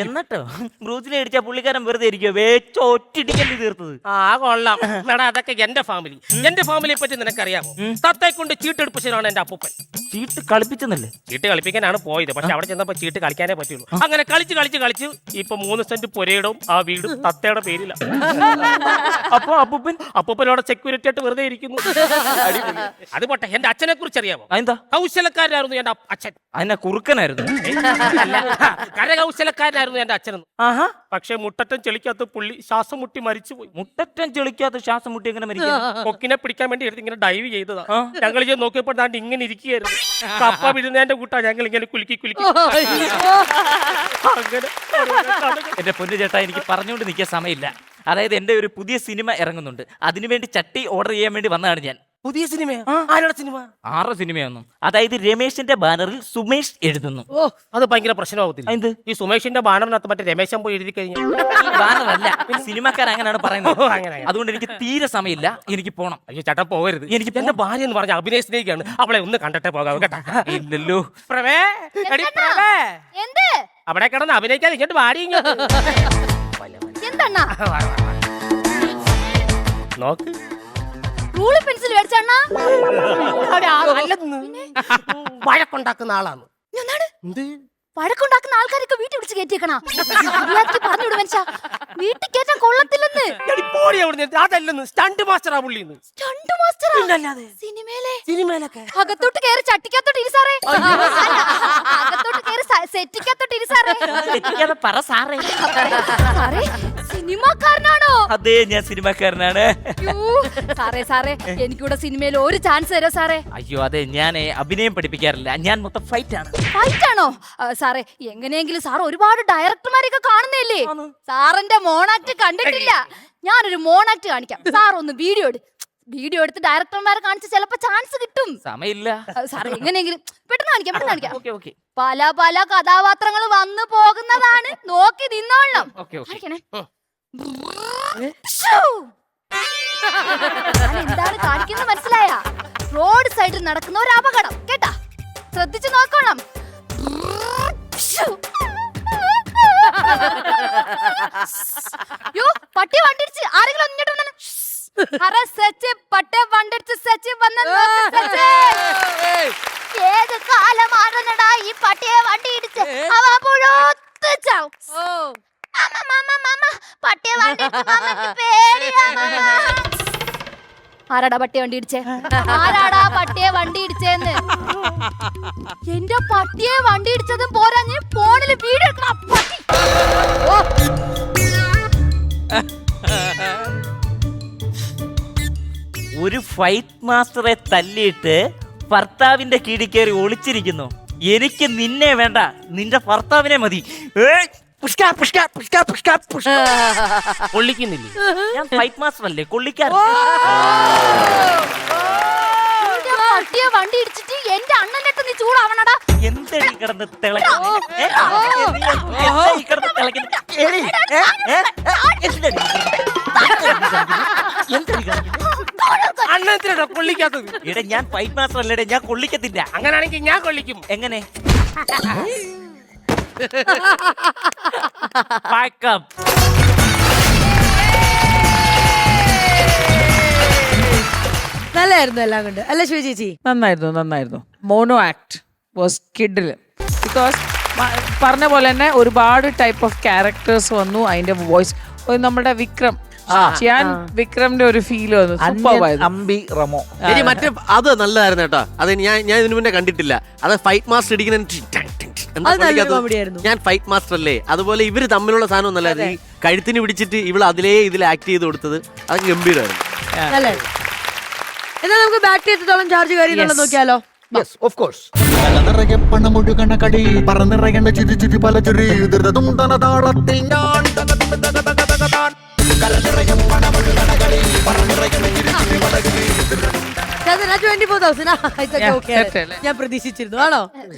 എന്നിട്ടോ ബ്രൂസിലെ അടിച്ച പുള്ളിക്കാരൻ വെറുതെ ഇരിക്കുക, വേച്ചോ ഒറ്റിടിക്കല്ലേ തീർത്തത്. കൊള്ളാം. അതൊക്കെ എന്റെ ഫാമിലി. എന്റെ ഫാമിലിയെ പറ്റി നിനക്കറിയാമോ? തത്തെ കൊണ്ട് ചീട്ടെടുപ്പിച്ചതാണ് എന്റെ അപ്പൂപ്പൻ. ചീട്ട് കളിപ്പിച്ചെന്നല്ലേ? ചീട്ട് കളിപ്പിക്കാനാണ് പോയത്, പക്ഷെ അവിടെ ചെന്നപ്പോ ചീട്ട് കളിക്കാനേ പറ്റുള്ളൂ. അങ്ങനെ കളിച്ച് ഇപ്പൊ 3 സെന്റ് പുരയിടവും ആ വീടും തത്തയുടെ പേരില്ല. അപ്പൊ അപ്പൂപ്പനോടെ സെക്യൂരിറ്റി ആയിട്ട് വെറുതെ ഇരിക്കുന്നു. അത് പോട്ടെ, എന്റെ അച്ഛനെ കുറിച്ച് അറിയാമോ? എന്താ? കൗശലക്കാരനായിരുന്നു എന്റെ അച്ഛൻ. അതിനെ കുറുക്കനായിരുന്നു. കരകൗശലക്കാരനായിരുന്നു എന്റെ അച്ഛനെന്ന്. ആഹാ. പക്ഷെ മുട്ടറ്റൻ ചെളിക്കകത്ത് പുള്ളി ശ്വാസം മുട്ടി മരിച്ചുപോയി. മുട്ടറ്റൻ ചെളിക്കാത്ത ശ്വാസം മുട്ടി എങ്ങനെ മരിക്കും? കൊക്കിനെ പിടിക്കാൻ വേണ്ടി എടുത്ത് ഇങ്ങനെ ഡൈവ് ചെയ്തതാ. ഞങ്ങൾ ചെയ്ത് നോക്കിയപ്പോൾ ദാണ്ട് ഇങ്ങനെ ഇരിക്കുകയായിരുന്നു. കപ്പ വിടുന്നതിന്റെ കൂട്ടാ ഞങ്ങൾ ഇങ്ങനെ കുലുക്കി അങ്ങനെ. എന്റെ പൊന്നു ചേട്ടാ, എനിക്ക് പറഞ്ഞുകൊണ്ട് നിൽക്കാൻ സമയമില്ല. അതായത് എന്റെ ഒരു പുതിയ സിനിമ ഇറങ്ങുന്നുണ്ട്, അതിനുവേണ്ടി ചട്ടി ഓർഡർ ചെയ്യാൻ വേണ്ടി വന്നതാണ് ഞാൻ. പുതിയ സിനിമ? ആരുടെ സിനിമ? 6 സിനിമയൊന്നും. അതായത് രമേശിന്റെ ബാനറിൽ സുമേഷ് എഴുതുന്നു. അത് ഭയങ്കര പ്രശ്നമാവത്തില്ല? എന്ത്? ഈ സുമേഷിന്റെ ബാനറിനകത്ത് മറ്റേ രമേശൻ പോയി എഴുതി കഴിഞ്ഞാൽ? ബാനറല്ല, സിനിമക്കാർ അങ്ങനെയാണ് പറയുന്നത്. അങ്ങനെ. അതുകൊണ്ട് എനിക്ക് തീരെ സമയമില്ല, എനിക്ക് പോണം. അയ്യോ ചേട്ടാ, പോകരുത്. എനിക്ക് എന്റെ ഭാര്യ എന്ന് പറഞ്ഞ അഭിനയ സ്നേഹിക്കാണ്, അവളെ ഒന്ന് കണ്ടിട്ടേ പോകാവൂ കേട്ടാ. ഇല്ലല്ലോ. എന്ത്? അവിടെ കിടന്ന് അഭിനയിക്കാതെ ഇങ്ങോട്ട് വാടി. എന്താ നോക്ക്, റൂളി പെൻസിൽ മേടിച്ചണ്ണാ? വഴക്കുണ്ടാക്കുന്ന ആളാണ്. എന്ത് വഴക്കുണ്ടാക്കുന്ന ആൾക്കാരൊക്കെ വീട്ടിൽ വിളിച്ച് കയറ്റിയേക്കണ പറഞ്ഞുവിടും മനുഷ്യ വീട്ടിൽ കയറ്റാൻ കൊള്ളത്തില്ലെന്ന്. അതല്ലെന്ന് സ്റ്റണ്ട് മാസ്റ്ററാ പുള്ളി. സ്റ്റണ്ട് മാസ്റ്ററാ? സിനിമയിലൊക്കെ അകത്തോട്ട് കയറി ചട്ടിക്കകത്തോട്ട് ഇരി സാറേ. അകത്തോട്ട് കയറി സെറ്റിക്കകത്തോട്ട് ഇരി സാറേ. തെറ്റിക്കാതെ പറ സാറേ. സാറേ സിനിമാക്കാരനാണോ? അതെ, ഞാൻ സിനിമാക്കാരനാണ്. അയ്യോ, സാറേ എനിക്കിവിടെ സിനിമയിൽ ഒരു ചാൻസ് തരോ സാറേ? അയ്യോ അതെ, ഞാൻ അഭിനയം പഠിപ്പിക്കാറില്ല, ഞാൻ മൊത്തം ഫൈറ്റ് ആണ്. ഫൈറ്റ് ആണോ? സാറേ എങ്ങനെയെങ്കിലും സാർ ഒരുപാട് ഡയറക്ടർമാരൊക്കെ കാണുന്നില്ലേ? സാറിന്റെ മോണാക്ട് കണ്ടിട്ടില്ല. ഞാനൊരു മോണാക്ട് കാണിക്കാം. സാർ ഒന്ന് വീഡിയോ എടുത്ത് ഡയറക്ടർമാരെ കാണിച്ച് ചിലപ്പോ ചാൻസ് കിട്ടും. സമയമില്ല സാറേ എങ്ങനെയെങ്കിലും പെട്ടെന്ന് കാണിക്കാം. ഓക്കെ ഓക്കെ പല കഥാപാത്രങ്ങൾ വന്നു പോകുന്നതാണ്, നോക്കി നിന്നോളണം. Okay okay. കാണിക്കണേ. ഞാൻ എന്താണ് കാണിക്കുന്നത് മനസ്സിലായ? റോഡ് സൈഡിൽ നടക്കുന്ന ഒരു അപകടം കേട്ടാ, ശ്രദ്ധിച്ചു നോക്കണം. യോ, പട്ടി വണ്ടിടിച്ച് ആരെങ്കിലും ഇങ്ങോട്ട് വന്നു. അരെ സച്ച് പട്ടി വണ്ടിടിച്ച് സച്ച് വന്നു. ഏത് കാലമാണടാ ഈ പട്ടിയെ വണ്ടി ഇടിച്ച് അവ പുഴത്ത് ചാവും. പട്ടിയെ വണ്ടി പേടിയാ. ആരാടാ പട്ടിയെ വണ്ടി ഇടിച്ചേ? ആരാടാ പട്ടിയെ വണ്ടി ഇടിച്ചേന്ന്? എന്റെ പട്ടിയെ വണ്ടി ഇടിച്ചതും പോരാ, ഞാൻ ഫോണില് വീഡിയോ എടുക്കണം. പട്ടി ഒരു ഫൈറ്റ് മാസ്റ്ററെ തല്ലിയിട്ട് ഭർത്താവിന്റെ കീഴിൽ കയറി ഒളിച്ചിരിക്കുന്നു. എനിക്ക് നിന്നെ വേണ്ട, നിന്റെ ഭർത്താവിനെ മതി. കൊള്ളിക്കുന്നില്ലേ? ഞാൻ ഫൈറ്റ് മാസ്റ്റർ അല്ലേ, കൊള്ളിക്കാരൻ. പട്ടിയെ വണ്ടി ഇടിച്ചിട്ട് എന്റെ അണ്ണന്റെ അടുത്ത് നീ ചൂടാവണടാ. എന്തെടി കിടന്ന് അണ്ണത്തിനാ കൊള്ളിക്കാത്തത്? എടാ ഞാൻ ഫൈറ്റ് മാസ്റ്റർ അല്ലേടെ, ഞാൻ കൊള്ളിക്കത്തില്ല. അങ്ങനാണെങ്കിൽ ഞാൻ കൊള്ളിക്കും. എങ്ങനെ? Backup. നല്ലായിരുന്നു എല്ലാം കൊണ്ട് അല്ലേ ശ്രീ ചേച്ചി? നന്നായിരുന്നു. മോണോ ആക്ട് വാസ് കിഡിൽ. ബിക്കോസ് പറഞ്ഞ പോലെ തന്നെ ഒരുപാട് ടൈപ്പ് ഓഫ് ക്യാരക്ടേഴ്സ് വന്നു. അതിന്റെ വോയിസ് നമ്മുടെ വിക്രം, ഞാൻ വിക്രമിന്റെ ഒരു ഫീൽ വന്നു. അമ്പി റമോ മറ്റേ അത് നല്ലതായിരുന്നു കേട്ടോ. അത് ഞാൻ ഇതിനു മുന്നേ കണ്ടിട്ടില്ല. അത് ഫൈറ്റ് മാസ്റ്റർ ഇടിക്കുന്ന ഞാൻ ഫൈറ്റ് മാസ്റ്റർ അല്ലേ, അതുപോലെ ഇവര് തമ്മിലുള്ള സാധനം നല്ലതായിരുന്നു. ഈ കഴുത്തിന് പിടിച്ചിട്ട് ഇവള് ഇതിൽ ആക്ട് ചെയ്ത് കൊടുത്തത് അതൊക്കെ ഗംഭീരമായിരുന്നു. എന്നാ നമുക്ക് ബാറ്ററി എത്രത്തോളം ചാർജ് കാര്യം നോക്കിയാലോ? Yes of course. പണമൊഴുകണ കടി പറന്നിറങ്ങണ ചിരി ചിരി പല ചിരി ധൃതതുണ്ടന താളത്തിൽ ഞാൻ ഞാൻ പ്രതീക്ഷിച്ചിരുന്നു. ആണോ?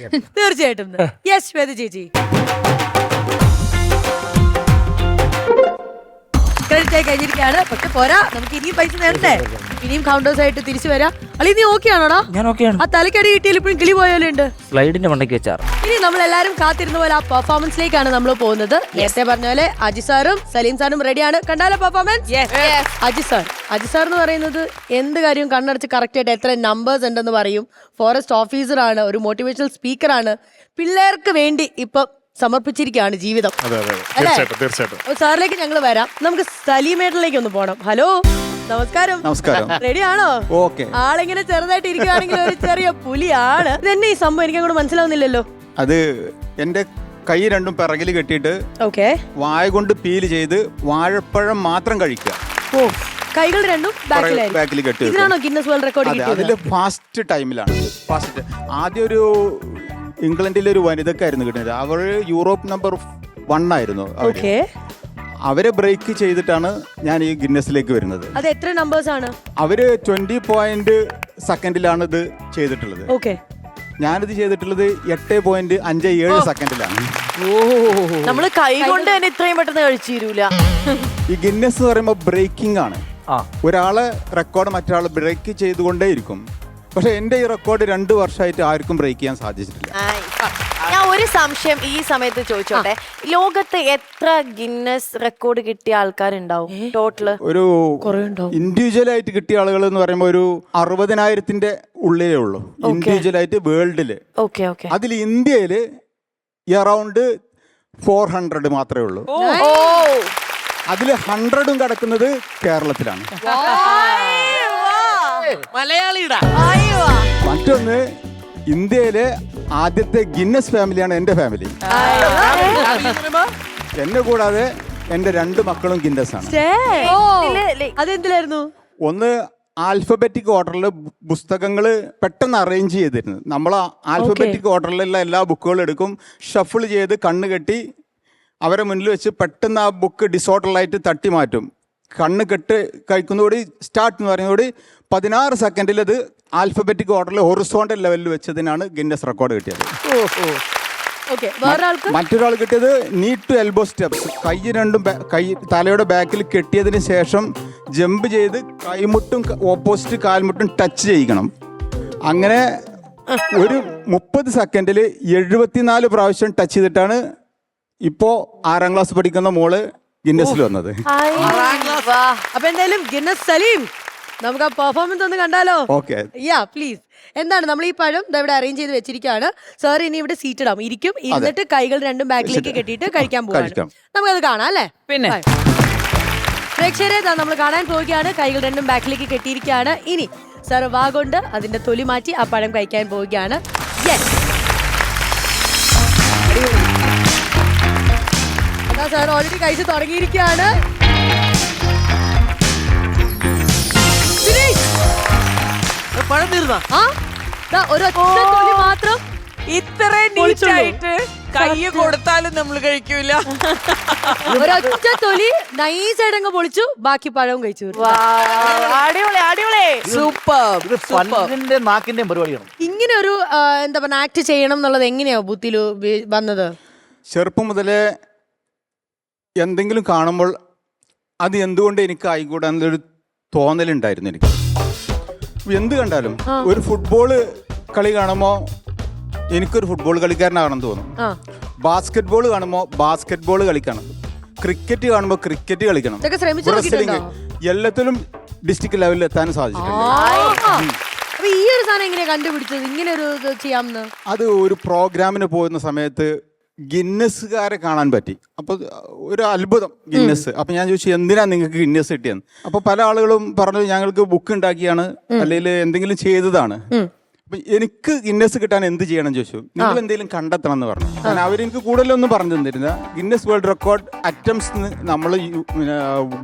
തീർച്ചയായിട്ടും. യെസ് ശ്വേത ചേച്ചി. ക്രെഡിറ്റ് ആയി കഴിഞ്ഞിരിക്കുകയാണ്. പക്ഷെ പോരാ, നമുക്ക് ഇനിയും പൈസ നേരണ്ടേ? ഇനിയും കൗണ്ടേഴ്സ് ആയിട്ട് തിരിച്ചു വരാം. അല്ലെ നീ ഓക്കെ ആണോടാ? ഞാൻ ഓക്കെയാണ്. ആ തലക്കടി കിട്ടിയാൽ ഇപ്പോഴും കിളി പോയാലും ഉണ്ട്. സ്ലൈഡിന്റെ മണ്ടയ്ക്ക് വെച്ചാറ്. ഇനി നമ്മളെല്ലാരും കാത്തിരുന്ന പോലെ ആ പെർഫോമൻസിലേക്കാണ് നമ്മൾ പോകുന്നത്. നേരത്തെ പറഞ്ഞ പോലെ അജി സാറും സലീം സാറും റെഡിയാണ്. കണ്ടാലോ പെർഫോമൻസ്? അജി സാർ എന്ന് പറയുന്നത് എന്ത് കാര്യവും കണ്ണടച്ച് കറക്റ്റ് ആയിട്ട് എത്ര നമ്പേഴ്സ് ഉണ്ടെന്ന് പറയും. ഫോറസ്റ്റ് ഓഫീസറാണ്, ഒരു മോട്ടിവേഷണൽ സ്പീക്കറാണ്. പിള്ളേർക്ക് വേണ്ടി ഇപ്പൊ സമർപ്പിച്ചിരിക്കുകയാണ് ജീവിതം. സാറിലേക്ക് ഞങ്ങൾ വരാം. നമുക്ക് സലീമേട്ടനിലേക്ക് ഒന്ന് പോണം. ഹലോ, നമസ്കാരം. റെഡി ആണോ? ആളിങ്ങനെ ചെറുതായിട്ട് ഇരിക്കുകയാണെങ്കിൽ ഒരു ചെറിയ പുലിയാണ്. ഇതെന്നെ ഈ സംഭവം എനിക്ക് അങ്ങോട്ട് മനസ്സിലാവുന്നില്ലല്ലോ. അത് എന്റെ കൈ രണ്ടും പിറകിൽ കെട്ടിയിട്ട് വായ കൊണ്ട് പീല് ചെയ്ത് വാഴപ്പഴം മാത്രം കഴിക്കുക. കൈകൾ രണ്ടും ബാക്കിൽ കെട്ടി. ഇതിനാണോ ഗിന്നസ് വേൾഡ് റെക്കോർഡ്? അതില് ഫാസ്റ്റ് ടൈമിലാണ്. ആദ്യം ഒരു ഇംഗ്ലണ്ടിലെ ഒരു വനിതക്കായിരുന്നു കിട്ടുന്നത്. അവര് യൂറോപ്പ് നമ്പർ 1 ആയിരുന്നു. അവരെ ബ്രേക്ക് ചെയ്തിട്ടാണ് ഞാൻ ഈ ഗിന്നസിലേക്ക് വരുന്നത്. അത് എത്ര നമ്പേഴ്സ് ആണ്? അവര് 20 സെക്കൻഡിലാണ് ഇത് ചെയ്തിട്ടുള്ളത്. ഞാനിത് ചെയ്തിട്ടുള്ളത് 8.57 സെക്കൻഡിലാണ്. നമ്മള് കൈ കൊണ്ട് തന്നെ ഇത്രയും പെട്ടെന്ന് കഴിച്ചിരൂല. ഈ ഗിന്നസ് എന്ന് പറയുമ്പോൾ ബ്രേക്കിംഗ് ആണ്. ഒരാളെ റെക്കോർഡ് മറ്റൊരാൾ ബ്രേക്ക് ചെയ്തുകൊണ്ടേയിരിക്കും. പക്ഷെ എന്റെ ഈ റെക്കോർഡ് 2 വർഷമായിട്ട് ആർക്കും ബ്രേക്ക് ചെയ്യാൻ സാധിച്ചിട്ടില്ല. ഞാൻ ഒരു സംശയം ഈ സമയത്ത് ചോദിച്ചോട്ടെ, ലോകത്ത് എത്ര ഗിന്നസ് റെക്കോർഡ് കിട്ടിയ ആൾക്കാരുണ്ടാവും ടോട്ടല്? ഒരു ഇൻഡിവിജ്വൽ ആയിട്ട് കിട്ടിയ ആളുകൾ എന്ന് പറയുമ്പോൾ ഒരു 60,000-ന്റെ ഉള്ളിലേ ഉള്ളൂ ഇൻഡിവിജ്വൽ ആയിട്ട് വേൾഡില്. അതിൽ ഇന്ത്യയില് അറൗണ്ട് 400 മാത്രമേ ഉള്ളൂ. അതിൽ 100ഉം കിടക്കുന്നത് കേരളത്തിലാണ്. മലയാളിയുടെ മറ്റൊന്ന്, ഇന്ത്യയിലെ ആദ്യത്തെ ഗിന്നസ് ഫാമിലിയാണ് എൻ്റെ ഫാമിലി. എന്നെ കൂടാതെ എൻ്റെ 2 മക്കളും ഗിന്നസ് ആണ്. അതെന്തിലായിരുന്നു? ഒന്ന് ആൽഫബറ്റിക് ഓർഡറിൽ പുസ്തകങ്ങൾ പെട്ടെന്ന് അറേഞ്ച് ചെയ്തിരുന്നു. നമ്മൾ ആൽഫബറ്റിക് ഓർഡറിലുള്ള എല്ലാ ബുക്കുകളും എടുക്കും, ഷഫിൾ ചെയ്ത് കണ്ണ് കെട്ടി അവരെ മുന്നിൽ വെച്ച് പെട്ടെന്ന് ആ ബുക്ക് ഡിസോർഡറിലായിട്ട് തട്ടി മാറ്റും. കണ്ണ് കെട്ട് കഴിക്കുന്നതോടെ സ്റ്റാർട്ട് എന്ന് പറയുന്നതോടെ 16 സെക്കൻഡിൽ അത് ആൽഫബറ്റിക് ഓർഡറിൽ ഹൊറിസോണ്ടൽ ലെവലിൽ വെച്ചതിനാണ് ഗിന്നസ് റെക്കോർഡ് കിട്ടിയത്. മറ്റൊരാൾ കിട്ടിയത് നീഡ് ടു എൽബോ സ്റ്റെപ്സ്. കൈ രണ്ടും കൈ തലയുടെ ബാക്കിൽ കെട്ടിയതിന് ശേഷം ജമ്പ് ചെയ്ത് കൈമുട്ടും ഓപ്പോസിറ്റ് കാൽമുട്ടും ടച്ച് ചെയ്യിക്കണം. അങ്ങനെ ഒരു 30 സെക്കൻഡിൽ 74 പ്രാവശ്യം ടച്ച് ചെയ്തിട്ടാണ് ഇപ്പോൾ 6ാം ക്ലാസ് പഠിക്കുന്ന മോള് ഗിന്നസിൽ വന്നത്. അപ്പൊ എന്തായാലും ഗിന്നസ് സലീം, നമുക്ക് ആ പെർഫോമൻസ് ഒന്ന് കണ്ടാലോ? Okay, yeah please. എന്താണ് നമ്മൾ ഈ പഴം ഇവിടെ അറേഞ്ച് ചെയ്ത് വെച്ചിരിക്കുകയാണ്. സാർ ഇനി ഇവിടെ സീറ്റ് ഇടാം, ഇരിക്കും. ഇരുന്നിട്ട് കൈകൾ രണ്ടും ബാക്കിലേക്ക് കെട്ടിയിട്ട് കഴിക്കാൻ പോകാം. നമുക്കത് കാണാം അല്ലേ? പിന്നെ പ്രേക്ഷകരെ നമ്മൾ കാണാൻ പോവുകയാണ്. കൈകൾ രണ്ടും ബാക്കിലേക്ക് കെട്ടിയിരിക്കുകയാണ്. ഇനി സാർ വാ കൊണ്ട് അതിന്റെ തൊലി മാറ്റി ആ പഴം കഴിക്കാൻ പോവുകയാണ്. അതാ സാർ ഓൾറെഡി കഴിച്ച് തുടങ്ങിയിരിക്കുകയാണ്. പഴം തീർന്ന ഒരു ഒറ്റ തൊലി മാത്രം. ഇത്ര നീറ്റായിട്ട് കൈ കൊടുത്താലും നമ്മൾ കഴിക്കൂല. ഒരൊറ്റ തൊലി നൈസായിട്ടങ്ങ് പൊളിച്ചു, ബാക്കി പഴവും കഴിച്ചു. ഫണ്ടിന്റെ നാക്കിന്റെയും പരിപാടിയാണ്. ഇങ്ങനെ ഒരു എന്താ പറയുക ആക്ട് ചെയ്യണം എന്നുള്ളത് എങ്ങനെയാ ബുദ്ധിയിൽ വന്നത്? ചെറുപ്പം മുതലേ എന്തെങ്കിലും കാണുമ്പോൾ അത് എന്തുകൊണ്ട് എനിക്ക് ആയിക്കൂടാ എന്നൊരു തോന്നലുണ്ടായിരുന്നു എനിക്ക്. എന്ത് കണ്ടാലും ഒരു ഫുട്ബോൾ കളി കാണുമ്പോൾ എനിക്കൊരു ഫുട്ബോൾ കളിക്കാരനാകണമെന്ന് തോന്നും. ബാസ്കറ്റ് ബോൾ കാണുമ്പോൾ ബാസ്കറ്റ് ബോൾ കളിക്കണം. ക്രിക്കറ്റ് കാണുമ്പോൾ ക്രിക്കറ്റ് കളിക്കണം. റെസ്ലിംഗ് എല്ലാത്തിലും ഡിസ്ട്രിക്ട് ലെവലിൽ എത്താൻ സാധിച്ചിട്ടുണ്ട്. ഈ ഒരു സാധനം എങ്ങനെയാ കണ്ടുപിടിച്ചത് ഇങ്ങനെ ഒരു ഇത് ചെയ്യാമെന്ന്? അത് ഒരു പ്രോഗ്രാമിന് പോകുന്ന സമയത്ത് ഗിന്നസുകാരെ കാണാൻ പറ്റി. അപ്പോൾ ഒരു അത്ഭുതം ഗിന്നസ്. അപ്പൊ ഞാൻ ചോദിച്ചു എന്തിനാ നിങ്ങൾക്ക് ഗിന്നസ് കിട്ടിയെന്ന്. അപ്പൊ പല ആളുകളും പറഞ്ഞു ഞങ്ങൾക്ക് ബുക്ക് ഉണ്ടാക്കിയാണ്, അല്ലെങ്കിൽ എന്തെങ്കിലും ചെയ്തതാണ്. അപ്പൊ എനിക്ക് ഗിന്നസ് കിട്ടാൻ എന്ത് ചെയ്യണം ചോദിച്ചു. നിങ്ങൾ എന്തെങ്കിലും കണ്ടെത്തണം എന്ന് പറഞ്ഞു. കാരണം അവരെനിക്ക് കൂടുതലൊന്നും പറഞ്ഞു തന്നിരുന്ന. ഗിന്നസ് വേൾഡ് റെക്കോർഡ് അറ്റംപ്റ്റ്സ് നമ്മൾ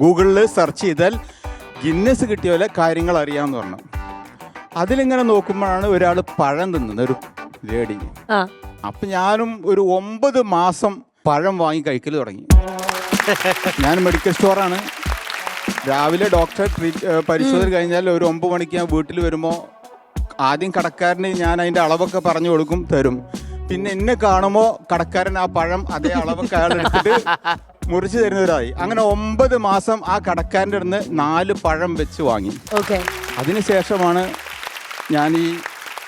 ഗൂഗിളിൽ സെർച്ച് ചെയ്താൽ ഗിന്നസ് കിട്ടിയ പോലെ കാര്യങ്ങൾ അറിയാമെന്ന് പറഞ്ഞു. അതിലിങ്ങനെ നോക്കുമ്പോഴാണ് ഒരാൾ പഴം തിന്നുന്നത്, ഒരു ലേഡി. അപ്പൊ ഞാനും ഒരു 9 മാസം പഴം വാങ്ങി കഴിക്കൽ തുടങ്ങി. ഞാൻ മെഡിക്കൽ സ്റ്റോറാണ്. രാവിലെ ഡോക്ടർ പരിശോധന കഴിഞ്ഞാൽ ഒരു 9 മണിക്ക് ഞാൻ വീട്ടിൽ വരുമ്പോൾ ആദ്യം കടക്കാരന് ഞാൻ അതിൻ്റെ അളവൊക്കെ പറഞ്ഞു കൊടുക്കും, തരും. പിന്നെ എന്നെ കാണുമ്പോൾ കടക്കാരൻ ആ പഴം അതേ അളവൊക്കെ അയാൾ എടുത്തിട്ട് മുറിച്ച് തരുന്നവരായി. അങ്ങനെ 9 മാസം ആ കടക്കാരൻ്റെ അടുത്ത് 4 പഴം വെച്ച് വാങ്ങി. അതിനുശേഷമാണ് ഞാൻ ഈ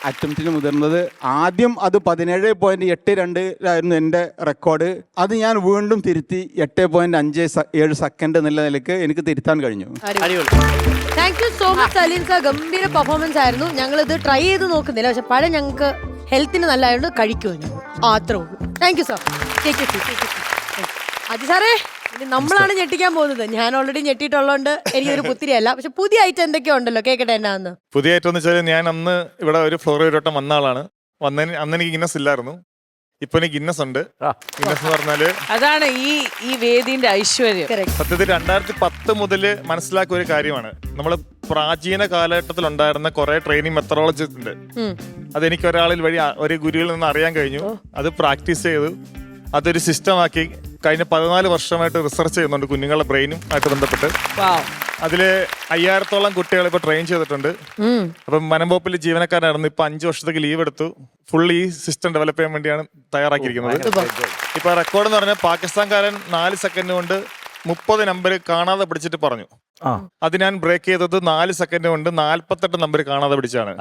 അറ്റംപ്റ്റിന് മുതിർന്നത്. ആദ്യം അത് 17.82 എൻ്റെ റെക്കോർഡ്. അത് ഞാൻ വീണ്ടും തിരുത്തി 8.57 സെക്കൻഡ് എന്നുള്ള നിലയ്ക്ക് എനിക്ക് തിരുത്താൻ കഴിഞ്ഞു. Thank you so much Salim sir. ഗംഭീര പെർഫോമൻസ് ആയിരുന്നു. ഞങ്ങൾ ഇത് ട്രൈ ചെയ്ത് നോക്കുന്നില്ല, പക്ഷെ പഴം ഞങ്ങൾക്ക് ഹെൽത്തിന് നല്ലതായതുകൊണ്ട് കഴിക്കുമോ ഞങ്ങൾ അത്രേ ഉള്ളൂ. Thank you sir. അജി സാറേ, നമ്മളാണ് ഞെട്ടിക്കാൻ പോകുന്നത്. ഞാൻ ഓൾറെഡി ഞെട്ടിയിട്ടുള്ളതുകൊണ്ട് എനിക്കൊരു പുത്തിരിയല്ല, പക്ഷെ പുതിയ ഐറ്റം എന്തൊക്കെയോ ഉണ്ടല്ലോ, കേൾക്കട്ടെ എന്നാന്ന്. പുതിയ ഐറ്റം എന്ന് വെച്ചാൽ ഞാൻ അന്ന് ഇവിടെ ഒരു ഫ്ലോർ ഒരു വട്ടം വന്ന ആളാണ്. അന്ന് എനിക്ക് ഗിന്നസ് ഇല്ലായിരുന്നു, ഇപ്പൊ എനിക്ക് ഗിന്നസ് ഉണ്ട്. ഗിന്നസ് എന്ന് പറഞ്ഞാല് അതാണ് ഈ വേദിന്റെ ഐശ്വര്യം. സത്യത്തിൽ 2010 മുതൽ മനസ്സിലാക്കിയ ഒരു കാര്യമാണ്. നമ്മൾ പ്രാചീന കാലഘട്ടത്തിൽ ഉണ്ടായിരുന്ന കുറെ ട്രെയിനിങ് മെത്തഡോളജി ഉണ്ട്. അതെനിക്ക് ഒരാളിൽ വഴി ഒരു ഗുരുവിൽ നിന്ന് അറിയാൻ കഴിഞ്ഞു. അത് പ്രാക്ടീസ് ചെയ്തു, അതൊരു സിസ്റ്റമാക്കി കഴിഞ്ഞ 14 വർഷമായിട്ട് റിസർച്ച് ചെയ്യുന്നുണ്ട് കുഞ്ഞുങ്ങളുടെ ബ്രെയിനും ആയിട്ട് ബന്ധപ്പെട്ട്. അതില് 5000-ഓളം കുട്ടികളെ ഇപ്പൊ ട്രെയിൻ ചെയ്തിട്ടുണ്ട്. അപ്പം മനംപോപ്പിൽ ജീവനക്കാരായിരുന്നു. ഇപ്പൊ 5 വർഷത്തേക്ക് ലീവ് എടുത്തു. ഫുൾ ഈ സിസ്റ്റം ഡെവലപ്പ് ചെയ്യാൻ വേണ്ടിയാണ് തയ്യാറാക്കിയിരിക്കുന്നത്. ഇപ്പൊ റെക്കോർഡ് എന്ന് പറഞ്ഞാൽ പാകിസ്ഥാൻകാരൻ 4 സെക്കൻഡ് കൊണ്ട് 30 നമ്പർ കാണാതെ പിടിച്ചിട്ട് പറഞ്ഞു. അത് ഞാൻ ബ്രേക്ക് ചെയ്തത് 4 സെക്കൻഡ് കൊണ്ട് 48 നമ്പർ കാണാതെ പിടിച്ചാണ്.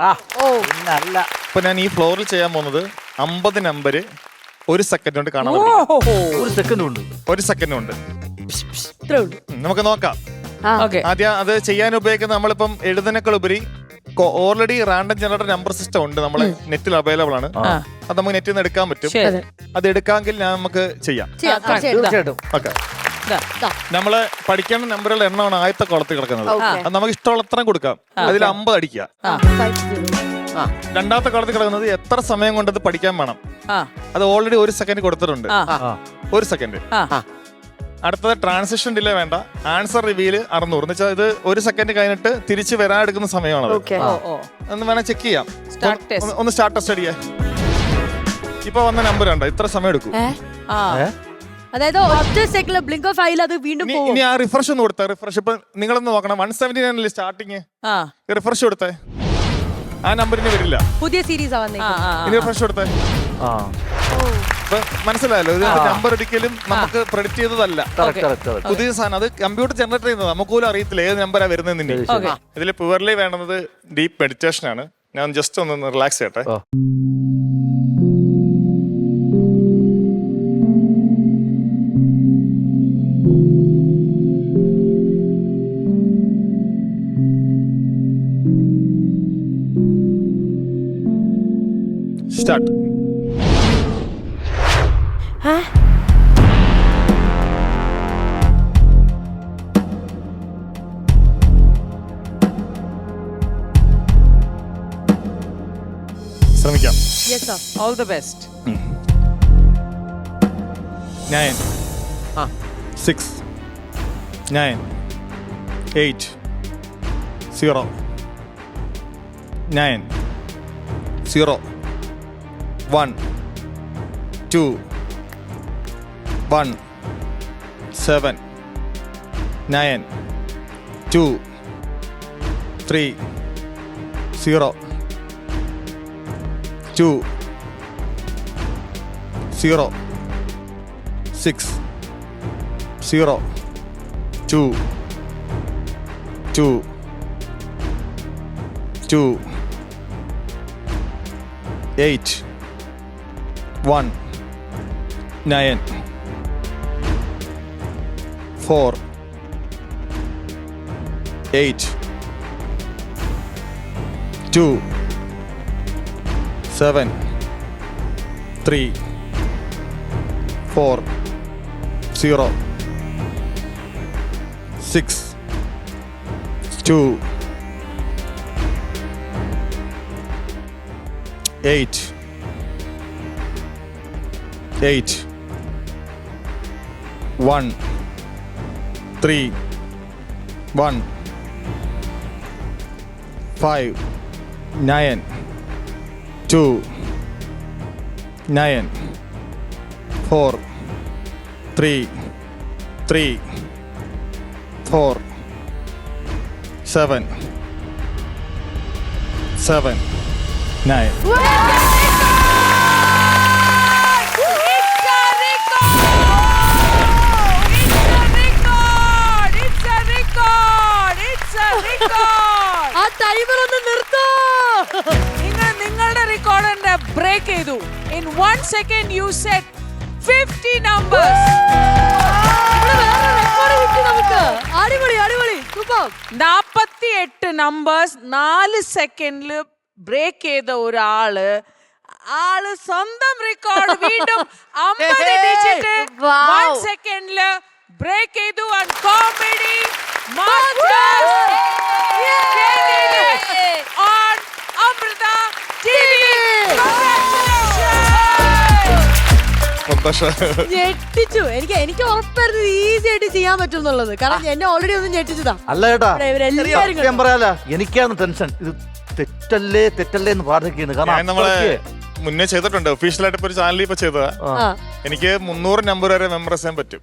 ഇപ്പൊ ഞാൻ ഈ ഫ്ലോറിൽ ചെയ്യാൻ പോകുന്നത് 50 നമ്പർ 1 സെക്കൻഡ് കൊണ്ട് കാണാതെ. 1 സെക്കൻഡ് കൊണ്ട് നമുക്ക് നോക്കാം. ആദ്യം അത് ചെയ്യാൻ ഉപയോഗിക്കുന്ന നമ്മളിപ്പം എഴുതുന്നേക്കാൾ ഉപരി already random generator number system ഉണ്ട് നമ്മളെ നെറ്റിൽ അവൈലബിൾ ആണ്. അത് നമുക്ക് നെറ്റിൽ നിന്ന് എടുക്കാൻ പറ്റും. അത് എടുക്കാമെങ്കിൽ നമുക്ക് ചെയ്യാം. തീർച്ചയായിട്ടും. ഓക്കെ, നമ്മള് പഠിക്കേണ്ട നമ്പറുകളുടെ എണ്ണമാണ് ആദ്യത്തെ കോളത്തിൽ കിടക്കുന്നത്. അത് നമുക്ക് ഇഷ്ടമുള്ള കൊടുക്കാം. അതിൽ 50 അടിക്കുക. രണ്ടാമത്തെ കോളത്തിൽ കിടക്കുന്നത് എത്ര സമയം കൊണ്ട് അത് പഠിക്കാൻ വേണം. അത് ഓൾറെഡി 1 സെക്കൻഡ് കൊടുത്തിട്ടുണ്ട്. 1 സെക്കൻഡ്. അടുത്തത് ട്രാൻസിഷൻ ഡിലേ വേണ്ട. ആൻസർ റിവീൽ 600 എന്ന് വെച്ചാൽ ഇത് 1 സെക്കൻഡ് കഴിഞ്ഞിട്ട് തിരിച്ച് വരാൻ എടുക്കുന്ന സമയമാണത്. ഒന്ന് വേണം ചെക്ക് ചെയ്യാം. ഒന്ന് സ്റ്റാർട്ട് ടെസ്റ്റ് അടിക്കുക. ഇപ്പൊ വന്ന നമ്പർ കണ്ട ഇത്ര സമയം എടുക്കും. അതായത് ഒറ്റ സെക്കൻഡ് ബ്ലിങ്ക് ഓഫ് ആയില്ല, അത് വീണ്ടും ഇനി ആ റിഫ്രഷ് ഒന്ന് കൊടുത്തേ. റിഫ്രഷ് ഇപ്പൊ നിങ്ങളൊന്ന് നോക്കണം. 179 സ്റ്റാർട്ടിങ്. റിഫ്രഷ് കൊടുത്തേ. ആ നമ്പറിന് വരില്ല. പുതിയ സീരീസ് ഇനി റിഫ്രഷ് കൊടുത്തേ. മനസ്സിലായല്ലോ, ഇത് നമ്പർ ഒരിക്കലും നമുക്ക് പ്രെഡിക്റ്റ് ചെയ്തതല്ല. പുതിയ സാധനം അത് കമ്പ്യൂട്ടർ ജനറേറ്റ് ചെയ്യുന്നത്. നമുക്ക് പോലും അറിയത്തില്ല ഏത് നമ്പറാ വരുന്നതിന്റെ. ഇതിൽ പ്യുവർലി വേണ്ടത് ഡീപ്പ് മെഡിറ്റേഷൻ ആണ്. ഞാൻ ജസ്റ്റ് ഒന്ന് റിലാക്സ് ചെയ്യട്ടെ. സ്റ്റാർട്ട്. ശ്രമിക്കാം. All the best. 9 6 9 8 0 9 0 1 2 1 7 9 2 3 0 2 0 6 0 2 2 2 8 1 9 4 8 2 7 3 4 0 6 2 8 8 1 3 1 5 9 2 9 4 3 3 4 7 7 9. ആ ടൈമർ ഒന്ന് നിർത്തോ. നിങ്ങളുടെ റെക്കോർഡിന്റെ ബ്രേക്ക് ചെയ്തു. In 1 second you set 50 numbers. അടിപൊളി അടിപൊളി സൂപ്പർ. 48 നമ്പേഴ്സ് 4 സെക്കൻഡിൽ ബ്രേക്ക് ചെയ്ത ഒരാള് സ്വന്തം റെക്കോർഡ് വീണ്ടും 50 ഡിജിറ്റ് 1 സെക്കൻഡില് ബ്രേക്ക് ചെയ്തു. And comedy masters on Amrita TV. ഞെട്ടിച്ചു. എനിക്ക് ഉറപ്പായിരുന്നു ഈസി ആയിട്ട് ചെയ്യാൻ പറ്റും എന്നുള്ളത്. കാരണം എന്നെ ഓൾറെഡി ഒന്ന് ഞെട്ടിച്ചതാ. അല്ല ചേട്ടാ, ഇവരെല്ലാരും ഞാൻ പറയാല, എനിക്കാണ് ടെൻഷൻ. ഇത് തെറ്റല്ലേ തെറ്റല്ലേ എന്ന് പ്രാർത്ഥിക്കുന്നു. കാരണം നമ്മളെ മുന്നേ ചെയ്തിട്ടുണ്ട്. ഒഫീഷ്യലായിട്ട് ഇപ്പൊ ഒരു ചാനലിൽ ഇപ്പൊ ചെയ്തതാ. എനിക്ക് 300 നമ്പർ വരെ മെമ്മറൈസ് ചെയ്യാൻ പറ്റും.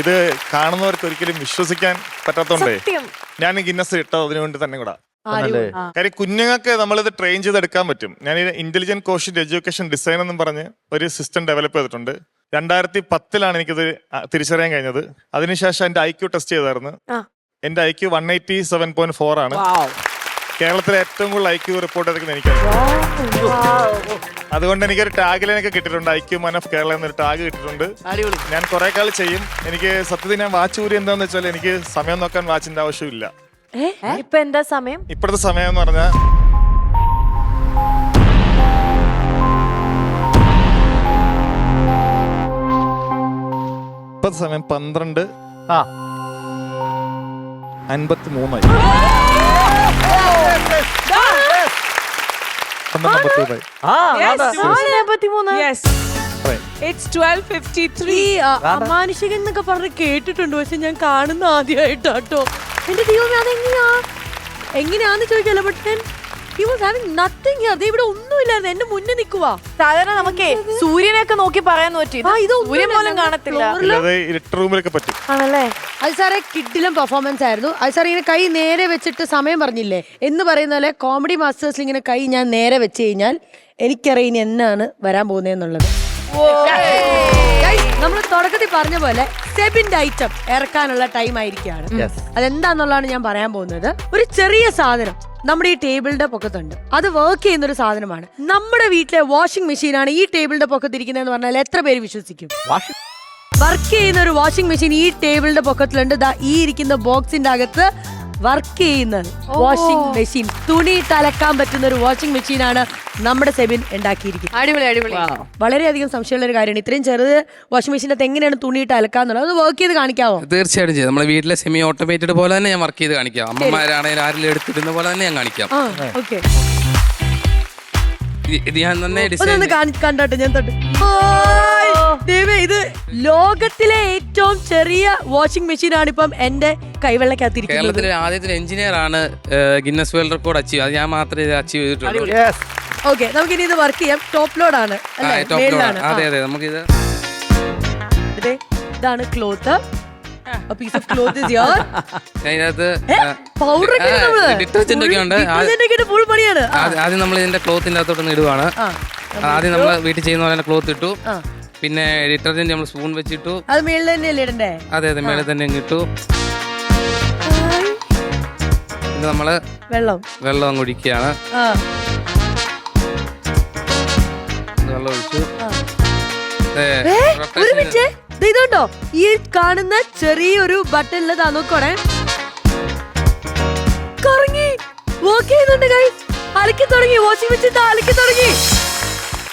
ഇത് കാണുന്നവർക്ക് ഒരിക്കലും വിശ്വസിക്കാൻ പറ്റാത്തോണ്ടേ ഞാൻ ഗിന്നസ് ഇട്ടത് അതിനു വേണ്ടി തന്നെ കൂടാ. കാര്യം കുഞ്ഞുങ്ങൾക്ക് നമ്മളിത് ട്രെയിൻ ചെയ്തെടുക്കാൻ പറ്റും. ഞാൻ ഇന്റലിജന്റ് കോഷ്യന്റ് എഡ്യൂക്കേഷൻ ഡിസൈൻ എന്നും പറഞ്ഞ് ഒരു സിസ്റ്റം ഡെവലപ്പ് ചെയ്തിട്ടുണ്ട്. 2010 എനിക്കിത് തിരിച്ചറിയാൻ കഴിഞ്ഞത്. അതിനുശേഷം എന്റെ IQ ടെസ്റ്റ് ചെയ്തായിരുന്നു. എന്റെ IQ 187.4 ആണ്. കേരളത്തിലെ ഏറ്റവും കൂടുതൽ IQ റിപ്പോർട്ട് ചെയ്തിരിക്കുന്നത് എനിക്കാണ്. അതുകൊണ്ട് എനിക്കൊരു ടാഗിലൊക്കെ കിട്ടിയിട്ടുണ്ട്. IQ Man of കേരള എന്നൊരു ടാഗ് കിട്ടിയിട്ടുണ്ട്. ഞാൻ കുറെ കാലം ചെയ്യും. എനിക്ക് സത്യത്തിൽ ഞാൻ വാച്ച് ഊരി എന്താന്ന് വെച്ചാൽ എനിക്ക് സമയം നോക്കാൻ വാച്ചിന്റെ ആവശ്യമില്ല. ഇപ്പൊ എന്താ സമയം? ഇപ്പോഴത്തെ സമയം എന്ന് പറഞ്ഞാൽ ഇപ്പോഴത്തെ സമയം 12:53. Yes. It's 12:53. അമാനുഷികൻ എന്നൊക്കെ പറഞ്ഞ് കേട്ടിട്ടുണ്ട്, പക്ഷെ ഞാൻ കാണുന്ന ആദ്യമായിട്ടോ. എന്റെ ദൈവമേ, എങ്ങനെയാന്ന് ചോദിക്കാലോ. But he was having nothing here. ഇവിടെ ഒന്നുമില്ലായിരുന്നു, എന്റെ മുന്നേ നിൽക്കുവാ. സാധാരണ നമുക്കേ സൂര്യനെയൊക്കെ നോക്കി പറയാൻ പറ്റി, സൂര്യൻ പോലും കാണത്തില്ല. റൂമിലൊക്കെ പറ്റും ആണല്ലേ? അത് സാറേ കിഡിലും പെർഫോമൻസ് ആയിരുന്നു. അത് സാർ ഇങ്ങനെ കൈ നേരെ വെച്ചിട്ട് സമയം പറഞ്ഞില്ലേ എന്ന് പറയുന്ന പോലെ കോമഡി മാസ്റ്റേഴ്സിൽ ഇങ്ങനെ കൈ ഞാൻ നേരെ വെച്ച് കഴിഞ്ഞാൽ എനിക്കറിയാം ഇനി എന്നാണ് വരാൻ പോകുന്നതെന്നുള്ളത്. നമ്മൾ തുടക്കത്തിൽ പറഞ്ഞ പോലെ സെബിന്റെ ഐറ്റം ഇറക്കാനുള്ള ടൈം ആയിരിക്കുകയാണ്. അതെന്താന്നുള്ളതാണ് ഞാൻ പറയാൻ പോകുന്നത്. ഒരു ചെറിയ സാധനം നമ്മുടെ ഈ ടേബിളിന്റെ പൊക്കത്തുണ്ട്. അത് വർക്ക് ചെയ്യുന്ന ഒരു സാധനമാണ്. നമ്മുടെ വീട്ടിലെ വാഷിംഗ് മെഷീനാണ് ഈ ടേബിളിന്റെ പൊക്കത്തിരിക്കുന്നതെന്ന് പറഞ്ഞാൽ എത്ര പേര് വിശ്വസിക്കും? വർക്ക് ചെയ്യുന്ന ഒരു വാഷിംഗ് മെഷീൻ ഈ ടേബിളിന്റെ പൊക്കത്തിലുണ്ട്. ഈ ഇരിക്കുന്ന ബോക്സിന്റെ അകത്ത് വർക്ക് ചെയ്യുന്ന വാഷിംഗ് മെഷീൻ, തുണി തലക്കാൻ പറ്റുന്ന ഒരു വാഷിംഗ് മെഷീനാണ് നമ്മുടെ സെബിൻ ഉണ്ടാക്കിയിരിക്കുന്നത്. അടിപൊളി അടിപൊളി. വളരെയധികം സംശയമുള്ള ഒരു കാര്യമാണ്. ഇത്രയും ചെറുത് വാഷിംഗ് മെഷീനകത്ത് എങ്ങനെയാണ് തുണിയിട്ട് അലക്കാന്നുള്ളത്, അത് വർക്ക് ചെയ്ത് കാണിക്കാവോ? തീർച്ചയായിട്ടും ചെയ്യും. നമ്മുടെ വീട്ടിലെ സെമി ഓട്ടോമേറ്റഡ് പോലെ തന്നെ ഞാൻ വർക്ക് ചെയ്ത് കാണിക്കാം. അമ്മമാരാണെങ്കിൽ ആരെങ്കിലും എടുത്തിരുന്ന പോലെ തന്നെ ഞാൻ കാണിക്കാം. ഓക്കെ, ഇത് ഞാൻ തന്നെ കണ്ടോട്ടെ. ഞാൻ തൊട്ട് ഇത് ലോകത്തിലെ ഏറ്റവും ചെറിയ വാഷിംഗ് മെഷീൻ ആണ് ഇപ്പം എന്റെ കൈവെള്ളക്കകത്തിരിക്കുന്നത്. കേരളത്തിലെ ആദ്യത്തെ എഞ്ചിനീയർ ആണ് ഗിന്നസ് വേൾഡ് റെക്കോർഡ് അച്ചീവ്. അത് ഞാൻ മാത്രമേ ഇത് അച്ചീവ് ചെയ്തിട്ടുള്ളൂ. ഓക്കെ, നമുക്കിനി ഇത് വർക്ക് ചെയ്യാം. ടോപ്പ് ലോഡ് ആണ്. അതെ അതെ, നമുക്കിത് ഇതാണ് cloth. Piece of cloth is here. അതിനകത്ത് പൗഡർ ഡിറ്റർജന്റ് ഒക്കെ ഉണ്ട്. ഫുൾ പണിയാണ്. ആദ്യം നമ്മൾ ഇതിന്റെ ക്ലോത്തിന്റെ അകത്തോട്ട് ഇടുവാണ്. ആദ്യം നമ്മൾ വീട്ടിൽ ചെയ്യുന്ന പോലെ ക്ലോത്ത് ഇട്ടു, പിന്നെ ഡിറ്റർജന്റ് നമ്മൾ സ്പൂൺ വെച്ചിട്ടു. അത് മേളിൽ തന്നെയല്ലേ ഇടണ്ടേ? അതെ അതെ, മേളിൽ തന്നെ ഇട്ടു. പിന്നെ നമ്മള് വെള്ളം അങ്ങ് ഒഴിക്കുകയാണ്. വെള്ളം ഒഴിച്ചു. ഒരു മിനിറ്റ്, ഇതുണ്ടോ ഈ കാണുന്ന ചെറിയൊരു ബട്ടണില് നോക്കണേ, കറങ്ങി വർക്ക് ചെയ്യുന്നുണ്ട്. അലക്കി തുടങ്ങി, വാഷിംഗ് മെഷീൻ അലക്കി തുടങ്ങി.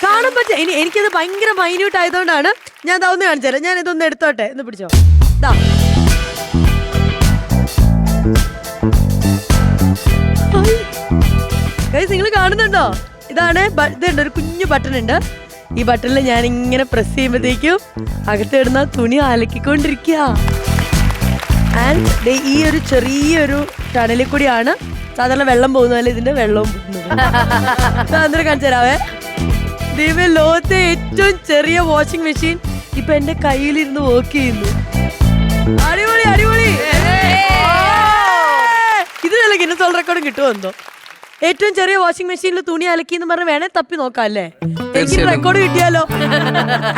കാണാൻ പറ്റും. എനിക്കത് ഭയങ്കര മൈന്യൂട്ട് ആയതുകൊണ്ടാണ് ഞാൻ ഒന്ന് കാണിച്ചു തരാം. ഞാൻ ഇതൊന്ന് എടുത്തോട്ടെ, ഒന്ന് പിടിച്ചോ. നിങ്ങൾ കാണുന്നുണ്ടോ? ഇതാണ് ഇതുണ്ട്, ഒരു കുഞ്ഞു ബട്ടൺ ഉണ്ട്. ഈ ബട്ടണിൽ ഞാൻ ഇങ്ങനെ പ്രസ് ചെയ്യുമ്പോഴത്തേക്കും അകത്തിടുന്ന തുണി അലക്കിക്കൊണ്ടിരിക്കുക. ആൻഡ് ഈ ഒരു ചെറിയൊരു ടണലിൽ കൂടിയാണ് സാധാരണ വെള്ളം പോകുന്ന പോലെ ഇതിന്റെ വെള്ളവും പോകുന്നത്. കാണിച്ചു തരാവേ. ദൈവം, ലോകത്തെ ഏറ്റവും ചെറിയ വാഷിംഗ് മെഷീൻ ഇപ്പൊ എന്റെ കയ്യിലിരുന്ന് വർക്ക് ചെയ്യുന്നു. അടിപൊളി അടിപൊളി. ഇതിനല്ല ഗിന്നസ് വേൾഡ് റെക്കോർഡ് കിട്ടുമെന്തോ. ഏറ്റവും ചെറിയ വാഷിംഗ് മെഷീനിൽ തുണി അലക്കി എന്ന് പറഞ്ഞ് വേണേ തപ്പി നോക്കാം അല്ലേ? എനിക്ക് റെക്കോർഡ് കിട്ടിയാലോ.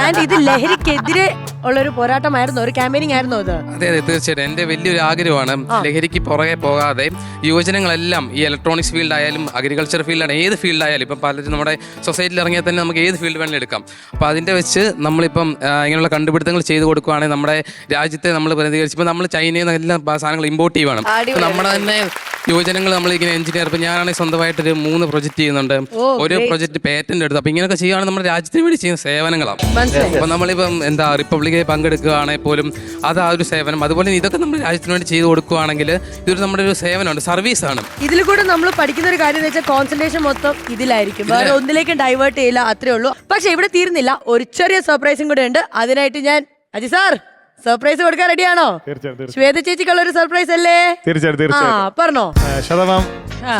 ആൻഡ് ഇത് ലഹരിക്കെതിരെ ഉള്ളൊരു പോരാട്ടമായിരുന്നു, ഒരു ക്യാമ്പയിനിങ് ആയിരുന്നു ഇത്. അതെ അതെ, തീർച്ചയായിട്ടും എന്റെ വലിയൊരു ആഗ്രഹമാണ് ലഹരിക്ക് പുറകെ പോകാതെ യുവജനങ്ങളെല്ലാം ഈ ഇലക്ട്രോണിക്സ് ഫീൽഡ് ആയാലും അഗ്രികൾച്ചർ ഫീൽഡാണ്, ഏത് ഫീൽഡായാലും ഇപ്പം പലരും നമ്മുടെ സൊസൈറ്റിയിൽ ഇറങ്ങിയാൽ തന്നെ നമുക്ക് ഏത് ഫീൽഡ് വേണമെങ്കിലും എടുക്കാം. അപ്പോൾ അതിൻ്റെ വെച്ച് നമ്മളിപ്പം ഇങ്ങനെയുള്ള കണ്ടുപിടുത്തങ്ങൾ ചെയ്ത് കൊടുക്കുകയാണെങ്കിൽ നമ്മുടെ രാജ്യത്തെ നമ്മൾ പ്രതികരിച്ച് ഇപ്പം നമ്മൾ ചൈനയിൽ നിന്ന് എല്ലാ സാധനങ്ങൾ ഇമ്പോർട്ട് ചെയ്യുവാണ്. അപ്പം നമ്മുടെ തന്നെ യുവജനങ്ങൾ നമ്മളിങ്ങനെ എഞ്ചിനീയർ, ഇപ്പം ഞാനാണെങ്കിൽ സ്വന്തമായിട്ടൊരു 3 പ്രൊജക്ട് ചെയ്യുന്നുണ്ട്. ഒരു പ്രൊജക്ട് പേറ്റന്റ് എടുത്തു. അപ്പം ഇങ്ങനെയൊക്കെ ചെയ്യുകയാണെങ്കിൽ നമ്മുടെ രാജ്യത്തിന് വേണ്ടി ചെയ്യുന്ന സേവനങ്ങളാണ്. അപ്പം നമ്മളിപ്പം റിപ്പബ്ലിക്കിൽ പങ്കെടുക്കുകയാണെങ്കിൽ പോലും അത് ആ ഒരു സേവനം. അതുപോലെ ഇതൊക്കെ നമ്മൾ രാജ്യത്തിന് വേണ്ടി ചെയ്ത് കൊടുക്കുകയാണെങ്കിൽ ഇതൊരു നമ്മുടെ ഒരു സേവനമാണ്, സർവീസാണ്. ഇതിൽ കൂടെ നമ്മൾ പഠിക്കുന്ന ഒരു കാര്യം എന്ന് വെച്ചാൽ കോൺസെൻട്രേഷൻ മൊത്തം ഇതിലായിരിക്കും, വേറെ ഒന്നിലേക്കും ഡൈവേർട്ട് ചെയ്യില്ല, അത്രേ ഉള്ളൂ. പക്ഷെ ഇവിടെ തീർന്നില്ല, ഒരു ചെറിയ സർപ്രൈസും കൂടെ ഉണ്ട്. അതിനായിട്ട് ഞാൻ അജി സാർ സർപ്രൈസ് കൊടുക്കാൻ റെഡിയാണോ? ശ്വേത ചേച്ചിക്കുള്ള ഒരു സർപ്രൈസ് അല്ലേ? തീർച്ചയായിട്ടും പറഞ്ഞോ.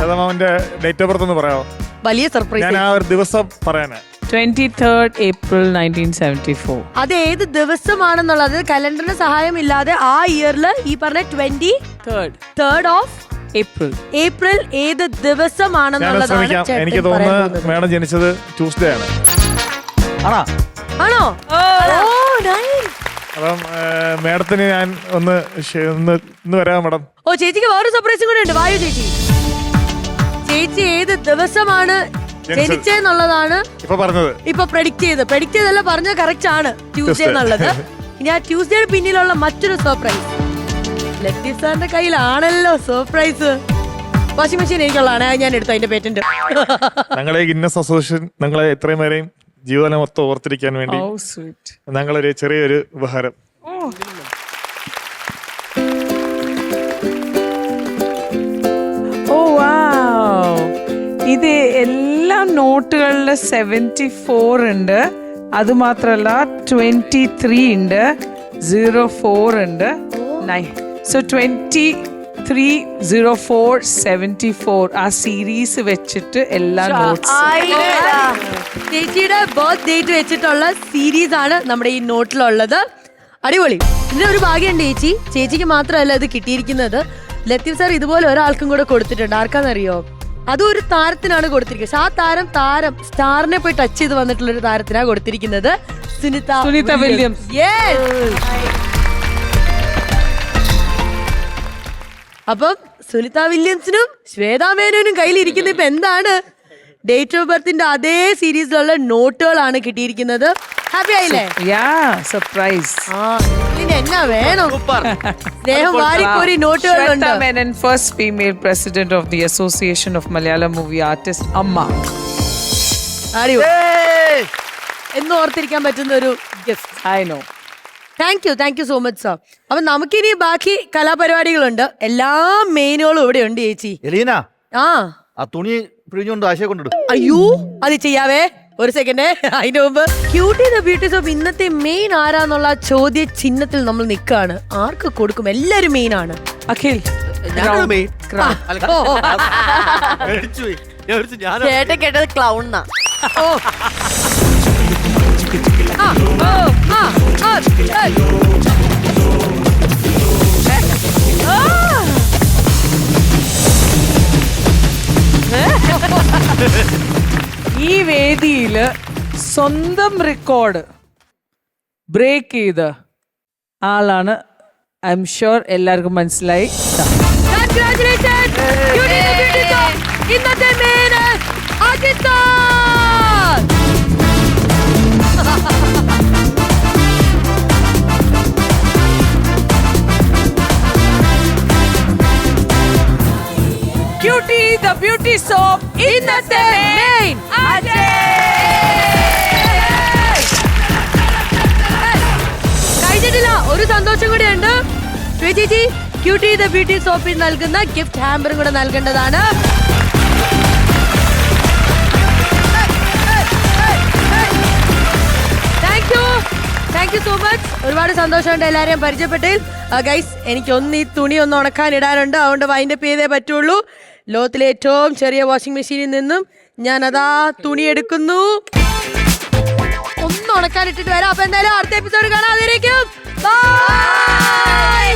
ശതമാന്റെ ഡേറ്റ് ഓഫ് ബർത്ത് ഒന്ന് പറയാമോ? വലിയ സർപ്രൈസ്. ഞാൻ ആ ഒരു ദിവസം പറയാനാ. 23rd April 1974. അത് ഏത് ദിവസമാണെന്നുള്ളത് കലണ്ടറിന് സഹായമില്ലാതെ ആ ഇയറിൽ ഈ പറഞ്ഞ 23rd of April ഏത് ദിവസമാണെന്നുള്ളതാണ് എനിക്ക് തോന്നുന്നു മേഡം ജനിച്ചത് ട്യൂസ്ഡേ ആണ്. ആണോ? അപ്പം മേഡത്തിന് ഞാൻ ഒന്ന് വരാം മേഡം. ഓ, ചേച്ചിക്ക് വേറൊരു സർപ്രൈസും കൂടെ ഉണ്ട്. വായു ചേച്ചി. ചേച്ചി ഏത് ദിവസമാണ് ജനിച്ചെന്നുള്ളതാണ് ഇപ്പൊ പ്രഡിക്ട് ചെയ്തല്ല, പറഞ്ഞത് കറക്റ്റ് ആണ്, ട്യൂസ്ഡേ എന്നുള്ളത്. ഇനി ആ ട്യൂസ്ഡേയുടെ പിന്നിലുള്ള മറ്റൊരു സർപ്രൈസ് ലത്തീഫ് സാറിന്റെ കയ്യിലാണല്ലോ സർപ്രൈസ്. വാഷിംഗ് മെഷീൻ എനിക്കുള്ളതാണ്, ഞാൻ എടുത്തു അതിന്റെ പേറ്റന്റ്. ഞങ്ങളെ ഗിന്നസ് അസോസിയേഷൻ ഞങ്ങളെ എത്രയും പേരെയും ജീവിതം മൊത്തം ഓർത്തിരിക്കാൻ വേണ്ടി ഞങ്ങളൊരു ചെറിയൊരു ഉപഹാരം. ഓ വാവ്, ഇത് എല്ലാ നോട്ടുകളിലെ 74 ഉണ്ട്. അത് മാത്രല്ല 23 ഉണ്ട്, 04 ഉണ്ട്. സോ 23, 04, 74 ആ സീരീസ് വെച്ചിട്ട് എല്ലാ നോട്ട്സ് ചേച്ചിയുടെ ബർത്ത് ഡേറ്റ് വെച്ചിട്ടുള്ള സീരീസ് ആണ് നമ്മുടെ ഈ നോട്ടിലുള്ളത്. അടിപൊളി. ഇതിന്റെ ഒരു ഭാഗ്യമുണ്ട് ചേച്ചി, ചേച്ചിക്ക് മാത്രമല്ല ഇത് കിട്ടിയിരിക്കുന്നത്. ലത്തീഫ് സാർ ഇതുപോലെ ഒരാൾക്കും കൂടെ കൊടുത്തിട്ടുണ്ട്. ആർക്കാന്നറിയോ? അതും ഒരു താരത്തിനാണ് കൊടുത്തിരിക്കുന്നത്. ആ താരം സ്റ്റാറിനെ പോയി ടച്ച് ചെയ്ത് വന്നിട്ടുള്ള ഒരു താരത്തിനാണ് കൊടുത്തിരിക്കുന്നത്. സുനിത വില്യംസ്. അപ്പം സുനിത വില്യംസിനും ശ്വേതാ മേനോനും കയ്യിലിരിക്കുന്ന ഇപ്പൊ എന്താണ്? ഡേറ്റ് ഓഫ് ബർത്തിന്റെ അതേ സീരീസിലുള്ള നോട്ടുകളാണ് കിട്ടിയിരിക്കുന്നത്. ഹാപ്പി ആയില്ലേ? സർപ്രൈസ്. എന്നാ വേണം? സ്നേഹം വാരിക്കോരി നോട്ടുകളുണ്ട്. Menon, first female president of the association of Malayalam movie artist, Amma. എന്ന് ഓർത്തിരിക്കാൻ പറ്റുന്ന ഒരു gift. I know. Thank you so much sir. അപ്പൊ നമുക്കിനി ബാക്കി കലാപരിപാടികളുണ്ട്. എല്ലാ മെയിനുകളും ഇവിടെ ഉണ്ട് ചേച്ചി. എലീന, ആ തുണി പിഴിഞ്ഞുകൊണ്ട് ആശയെ കൊണ്ടിടും. അയ്യോ, അത് ചെയ്യാവേ. ഒരു സെക്കൻഡ്. അതിന് മുമ്പ് ക്യൂട്ടി ദ ബ്യൂട്ടീസ് ഓഫ് ഇന്നത്തെ മെയിൻ ആരാന്നുള്ള ചോദ്യ ചിഹ്നത്തിൽ നമ്മൾ നിൽക്കാണ്. ആർക്ക് കൊടുക്കും? എല്ലാരും മെയിൻ ആണ്. അഖിൽ, ചേട്ടൻ കേട്ടത് ക്ലൗണ്ണ. ഈ വേദിയില് സ്വന്തം റെക്കോർഡ് ബ്രേക്ക് ചെയ്ത ആളാണ്. ഐ എം ഷുവർ എല്ലാവർക്കും മനസ്സിലായി. ഇന്നത്തെ main Ajith. Cutie the beauty soap ഇന്നത്തെ മെയിൻ കഴിഞ്ഞിട്ടില്ല. ഒരു സന്തോഷം കൂടി ഉണ്ട്. ചേച്ചി ക്യൂട്ടി ദ ബ്യൂട്ടി സോപ്പിൽ നൽകുന്ന ഗിഫ്റ്റ് ഹാമ്പറും കൂടെ നൽകേണ്ടതാണ്. Thank you so much. ഒരുപാട് സന്തോഷമുണ്ട് എല്ലാരെയും പരിചയപ്പെട്ടതിൽ. ഗൈസ്, എനിക്കൊന്ന് ഈ തുണി ഒന്ന് ഉണക്കാൻ ഇടാനുണ്ട്. അതുകൊണ്ട് വൈൻഡപ്പ് ചെയ്തേ പറ്റുള്ളൂ. ലോകത്തിലെ ഏറ്റവും ചെറിയ വാഷിംഗ് മെഷീനിൽ നിന്നും ഞാൻ അതാ തുണി എടുക്കുന്നു. ഒന്ന് ഉണക്കാൻ ഇട്ടിട്ട് വരാം. അപ്പൊ എന്തായാലും അടുത്ത എപ്പിസോഡ് കാണാതിരിക്കും. ബൈ.